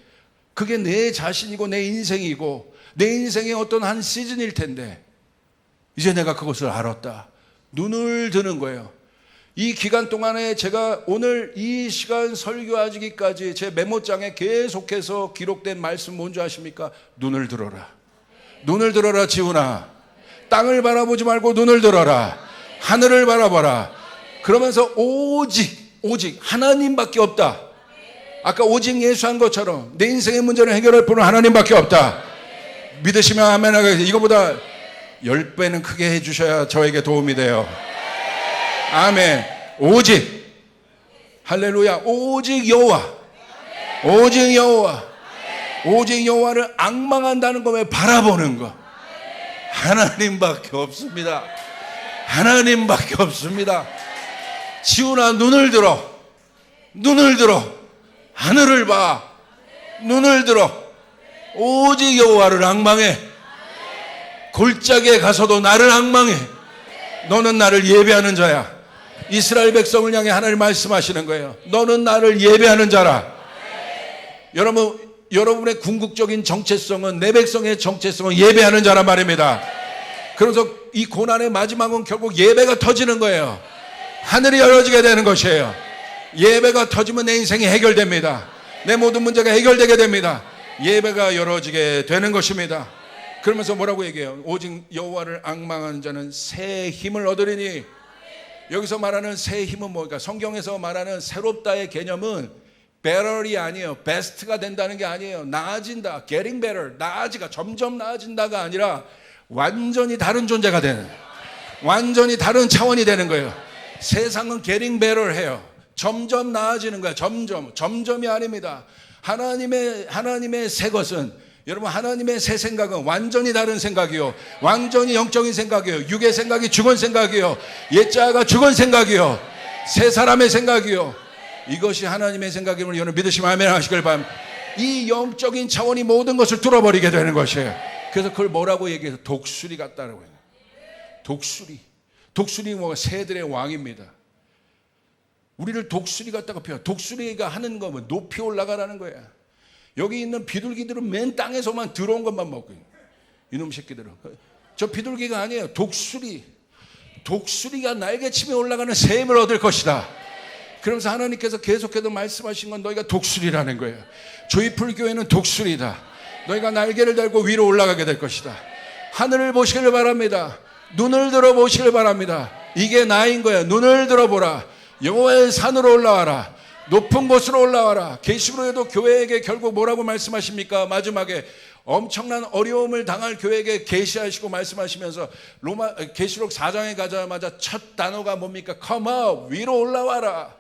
그게 내 자신이고 내 인생이고 내 인생의 어떤 한 시즌일 텐데 이제 내가 그것을 알았다. 눈을 드는 거예요. 이 기간 동안에 제가 오늘 이 시간 설교하기까지 제 메모장에 계속해서 기록된 말씀 뭔지 아십니까? 눈을 들어라. 눈을 들어라 지훈아. 땅을 바라보지 말고 눈을 들어라. 하늘을 바라봐라. 그러면서 오직 하나님밖에 없다. 아까 오직 예수 한 것처럼 내 인생의 문제를 해결할 분은 하나님밖에 없다. 믿으시면 아멘 하겠습니다. 이거보다 10배는 크게 해주셔야 저에게 도움이 돼요. 아멘. 오직 할렐루야. 오직 여호와를 앙망한다는 거 왜 바라보는 거? 하나님밖에 없습니다. 지훈아 눈을 들어 하늘을 봐. 눈을 들어 오직 여호와를 앙망해. 골짜기에 가서도 나를 앙망해. 너는 나를 예배하는 자야. 이스라엘 백성을 향해 하나님 말씀하시는 거예요. 너는 나를 예배하는 자라. 여러분의 궁극적인 정체성은, 내 백성의 정체성은 예배하는 자란 말입니다. 그래서 이 고난의 마지막은 결국 예배가 터지는 거예요. 하늘이 열어지게 되는 것이에요. 예배가 터지면 내 인생이 해결됩니다. 내 모든 문제가 해결되게 됩니다. 예배가 열어지게 되는 것입니다. 그러면서 뭐라고 얘기해요? 오직 여호와를 앙망하는 자는 새 힘을 얻으리니. 여기서 말하는 새 힘은 뭘까? 성경에서 말하는 새롭다의 개념은 better이 아니에요. best가 된다는 게 아니에요. 나아진다, getting better, 나아지가 점점 나아진다가 아니라 완전히 다른 존재가 되는, 완전히 다른 차원이 되는 거예요. 세상은 getting better 해요. 점점 나아지는 거예요. 점점이 아닙니다. 하나님의 새 것은, 여러분, 하나님의 새 생각은 완전히 다른 생각이요, 완전히 영적인 생각이요, 육의 생각이 죽은 생각이요, 옛자가 죽은 생각이요, 새 사람의 생각이요. 이것이 하나님의 생각임을 여러분 믿으시면 아멘 하시길 바랍니다. 이 영적인 차원이 모든 것을 뚫어버리게 되는 것이에요. 그래서 그걸 뭐라고 얘기해서 독수리 같다라고 해요. 독수리 뭐가 새들의 왕입니다. 우리를 독수리 같다고 표현. 독수리가 하는 거면 높이 올라가라는 거야. 여기 있는 비둘기들은 맨 땅에서만 들어온 것만 먹고, 이놈 새끼들은. 저 비둘기가 아니에요. 독수리가 날개치며 올라가는 새 힘을 얻을 것이다. 그러면서 하나님께서 계속해서 말씀하신 건 너희가 독수리라는 거예요. 조이풀 교회는 독수리다. 너희가 날개를 달고 위로 올라가게 될 것이다. 하늘을 보시길 바랍니다. 눈을 들어 보시길 바랍니다. 이게 나인 거야. 눈을 들어보라. 여호와의 산으로 올라와라. 높은 곳으로 올라와라. 계시록에도 교회에게 결국 뭐라고 말씀하십니까? 마지막에 엄청난 어려움을 당할 교회에게 계시하시고 말씀하시면서 계시록 4장에 가자마자 첫 단어가 뭡니까? Come up, 위로 올라와라.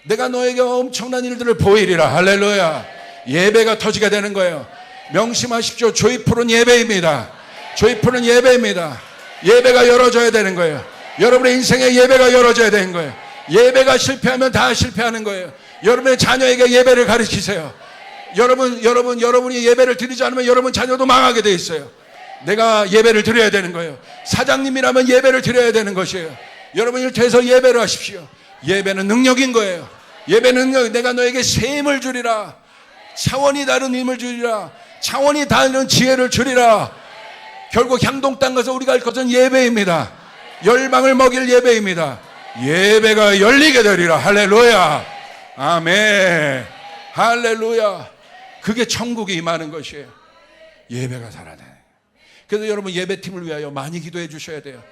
내가 너에게 엄청난 일들을 보이리라. 할렐루야. 예배가 터지게 되는 거예요. 명심하십시오. 조이풀은 예배입니다. 조이풀은 예배입니다. 예배가 열어져야 되는 거예요. 여러분의 인생에 예배가 열어져야 되는 거예요. 예배가 실패하면 다 실패하는 거예요. 여러분의 자녀에게 예배를 가르치세요. 여러분이 예배를 드리지 않으면 여러분 자녀도 망하게 돼 있어요. 내가 예배를 드려야 되는 거예요. 사장님이라면 예배를 드려야 되는 것이에요. 여러분 일터에서 예배를 하십시오. 예배는 능력인 거예요. 예배는 능력. 내가 너에게 새 힘을 주리라. 차원이 다른 힘을 주리라. 차원이 다른 지혜를 주리라. 결국 향동 땅 가서 우리가 할 것은 예배입니다. 열방을 먹일 예배입니다. 예배가 열리게 되리라. 할렐루야. 아멘. 할렐루야. 그게 천국이 임하는 것이에요. 예배가 살아나요. 그래서 여러분 예배팀을 위하여 많이 기도해 주셔야 돼요.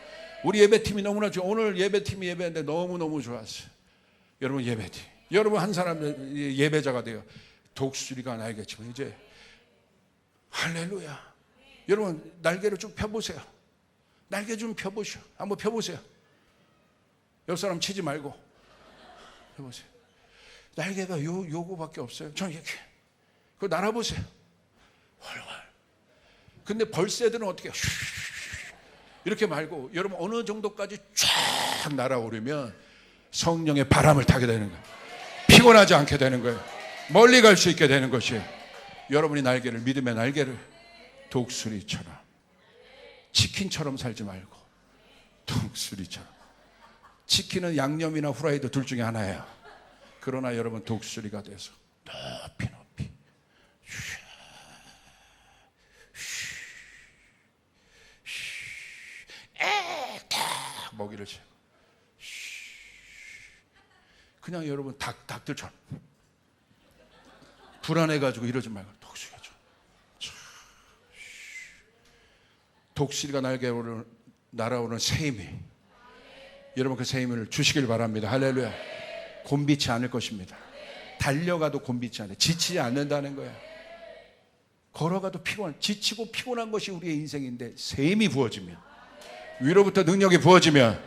우리 예배팀이 너무나 좋아. 오늘 예배팀이 예배했는데 너무너무 좋았어요. 여러분 예배팀. 여러분 한 사람 예배자가 돼요. 독수리가 날개치면 이제 할렐루야. 여러분 날개를 쭉 펴보세요. 날개 좀 펴보시오. 한번 펴보세요. 옆 사람 치지 말고 펴보세요. 날개가 요거밖에 없어요. 저 이렇게 그거 날아보세요. 활활. 근데 벌새들은 어떻게 이렇게 말고 여러분 어느 정도까지 쫙 날아오르면 성령의 바람을 타게 되는 거예요. 피곤하지 않게 되는 거예요. 멀리 갈 수 있게 되는 것이에요. 여러분이 날개를, 믿음의 날개를 독수리처럼, 치킨처럼 살지 말고 독수리처럼. 치킨은 양념이나 후라이드 둘 중에 하나예요. 그러나 여러분 독수리가 돼서 높이 먹이를 채고 그냥 여러분 닭들처럼 불안해가지고 이러지 말고 독수리처럼. 독수리가 날개로 날아오는 새 힘이 여러분 그 새 힘을 주시길 바랍니다. 할렐루야. 곤비치 않을 것입니다. 달려가도 곤비치 않아요. 지치지 않는다는 거예요. 걸어가도 지치고 피곤한 것이 우리의 인생인데 새 힘이 부어지면, 위로부터 능력이 부어지면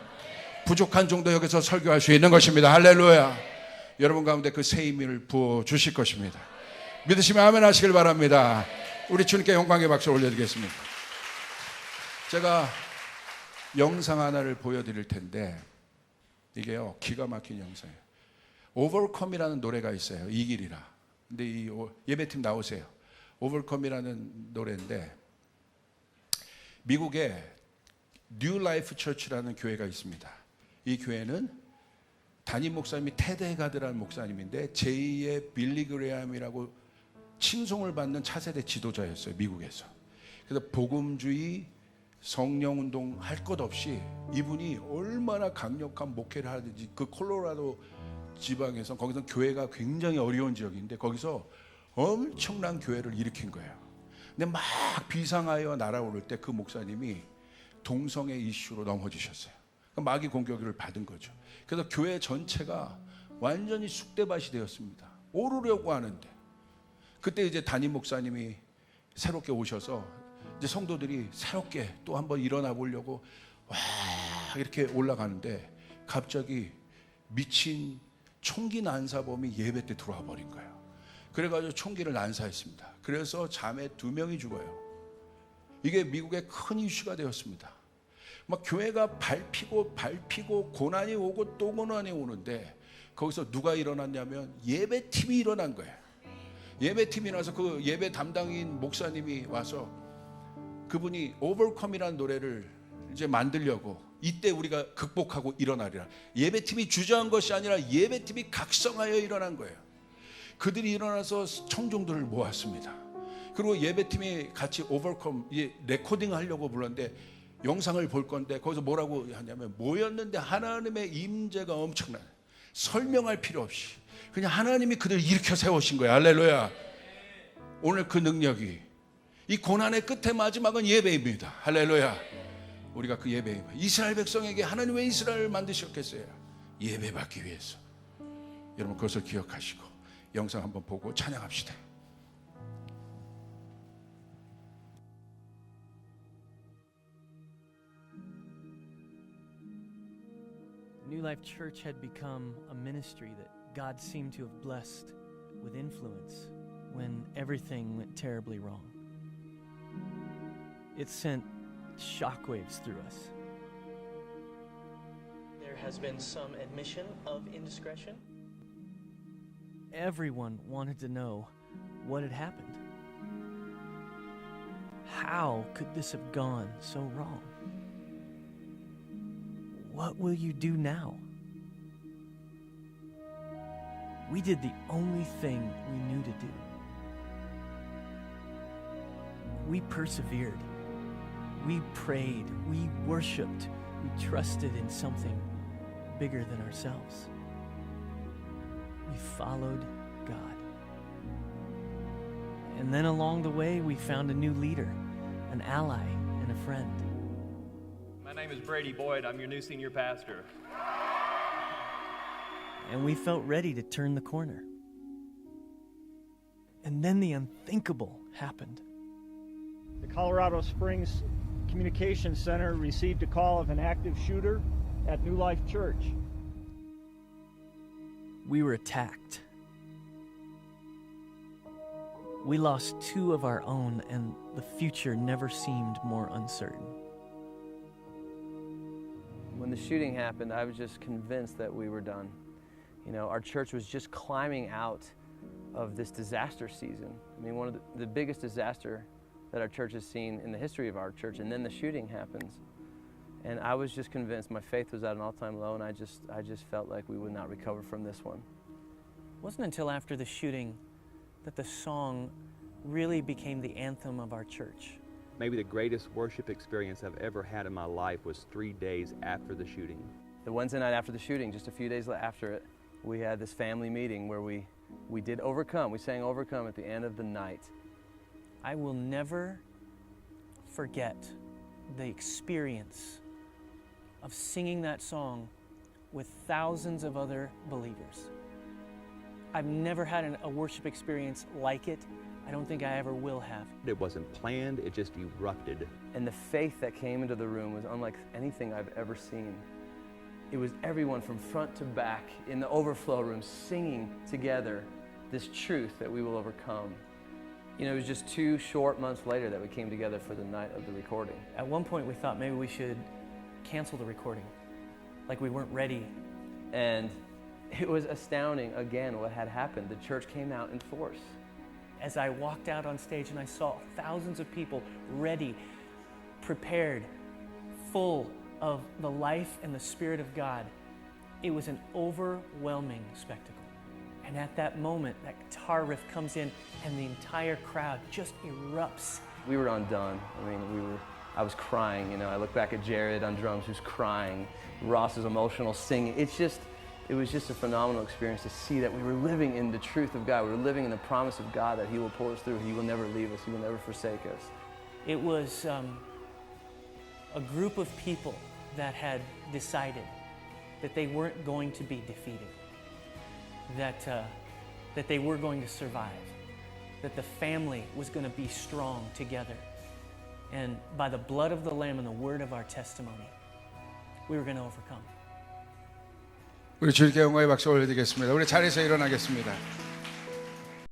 부족한 정도 여기서 설교할 수 있는 것입니다. 할렐루야. 여러분 가운데 그 새 힘을 부어주실 것입니다. 믿으시면 아멘 하시길 바랍니다. 우리 주님께 영광의 박수를 올려드리겠습니다. 제가 영상 하나를 보여드릴 텐데 이게요 기가 막힌 영상이에요. Overcome이라는 노래가 있어요. 이길이라. 근데 이 예배팀 나오세요. 오버컴이라는 노래인데 미국에 뉴 라이프 처치라는 교회가 있습니다. 이 교회는 담임 목사님이 테드 헤가드라는 목사님인데 제2의 빌리 그레함이라고 칭송을 받는 차세대 지도자였어요, 미국에서. 그래서 복음주의, 성령운동 할 것 없이 이분이 얼마나 강력한 목회를 하든지 그 콜로라도 지방에서 거기서 교회가 굉장히 어려운 지역인데 거기서 엄청난 교회를 일으킨 거예요. 근데 막 비상하여 날아오를 때 그 목사님이 동성애 이슈로 넘어지셨어요. 마귀 공격을 받은 거죠. 그래서 교회 전체가 완전히 쑥대밭이 되었습니다. 오르려고 하는데 그때 이제 담임 목사님이 새롭게 오셔서 이제 성도들이 새롭게 또 한번 일어나 보려고 와 이렇게 올라가는데 갑자기 미친 총기 난사범이 예배 때 들어와 버린 거예요. 그래가지고 총기를 난사했습니다. 그래서 자매 2명이 죽어요. 이게 미국의 큰 이슈가 되었습니다. 막 교회가 밟히고 고난이 오고 또 고난이 오는데 거기서 누가 일어났냐면 예배팀이 일어난 거예요. 예배팀이 나서 그 예배 담당인 목사님이 와서 그분이 오버컴이라는 노래를 이제 만들려고 이때 우리가 극복하고 일어나리라. 예배팀이 주저한 것이 아니라 예배팀이 각성하여 일어난 거예요. 그들이 일어나서 청중들을 모았습니다. 그리고 예배팀이 같이 오버컴 레코딩 하려고 불렀는데 영상을 볼 건데 거기서 뭐라고 하냐면 모였는데 하나님의 임재가 엄청난 설명할 필요 없이 그냥 하나님이 그들을 일으켜 세우신 거예요. 할렐루야. 오늘 그 능력이 이 고난의 끝의 마지막은 예배입니다. 할렐루야. 우리가 그 예배입니다. 이스라엘 백성에게 하나님 왜 이스라엘을 만드셨겠어요? 예배 받기 위해서. 여러분 그것을 기억하시고 영상 한번 보고 찬양합시다. New Life Church had become a ministry that God seemed to have blessed with influence when everything went terribly wrong. It sent shockwaves through us. There has been some admission of indiscretion. Everyone wanted to know what had happened. How could this have gone so wrong? What will you do now? We did the only thing we knew to do. We persevered. We prayed. We worshiped. We trusted in something bigger than ourselves. We followed God. And then along the way, we found a new leader, an ally, and a friend. My name is Brady Boyd. I'm your new senior pastor. And we felt ready to turn the corner. And then the unthinkable happened. The Colorado Springs Communications Center received a call of an active shooter at New Life Church. We were attacked. We lost 2 of our own, and the future never seemed more uncertain. When the shooting happened, I was just convinced that we were done. You know, our church was just climbing out of this disaster season. I mean, one of the biggest disaster that our church has seen in the history of our church, and then the shooting happens. And I was just convinced, my faith was at an all-time low, and I just felt like we would not recover from this one. It wasn't until after the shooting that the song really became the anthem of our church. Maybe the greatest worship experience I've ever had in my life was 3 days after the shooting. The Wednesday night after the shooting, just a few days after it, we had this family meeting where we did Overcome. We sang Overcome at the end of the night. I will never forget the experience of singing that song with thousands of other believers. I've never had a worship experience like it. I don't think I ever will have. It wasn't planned, it just erupted. And the faith that came into the room was unlike anything I've ever seen. It was everyone from front to back in the overflow room singing together this truth that we will overcome. You know, it was just 2 short months later that we came together for the night of the recording. At one point we thought maybe we should cancel the recording, like we weren't ready. And it was astounding again what had happened. The church came out in force. as I walked out on stage and I saw thousands of people ready, prepared, full of the life and the Spirit of God. It was an overwhelming spectacle. And at that moment, that guitar riff comes in and the entire crowd just erupts. We were undone. I mean, I was crying, you know. I look back at Jared on drums who's crying. Ross is emotional singing. It was just a phenomenal experience to see that we were living in the truth of God. We were living in the promise of God that He will pull us through. He will never leave us. He will never forsake us. It was a group of people that had decided that they weren't going to be defeated, that they were going to survive, that the family was going to be strong together. And by the blood of the Lamb and the word of our testimony, we were going to overcome. 우리 주님께 영광의 박수 올려드리겠습니다. 우리 자리에서 일어나겠습니다.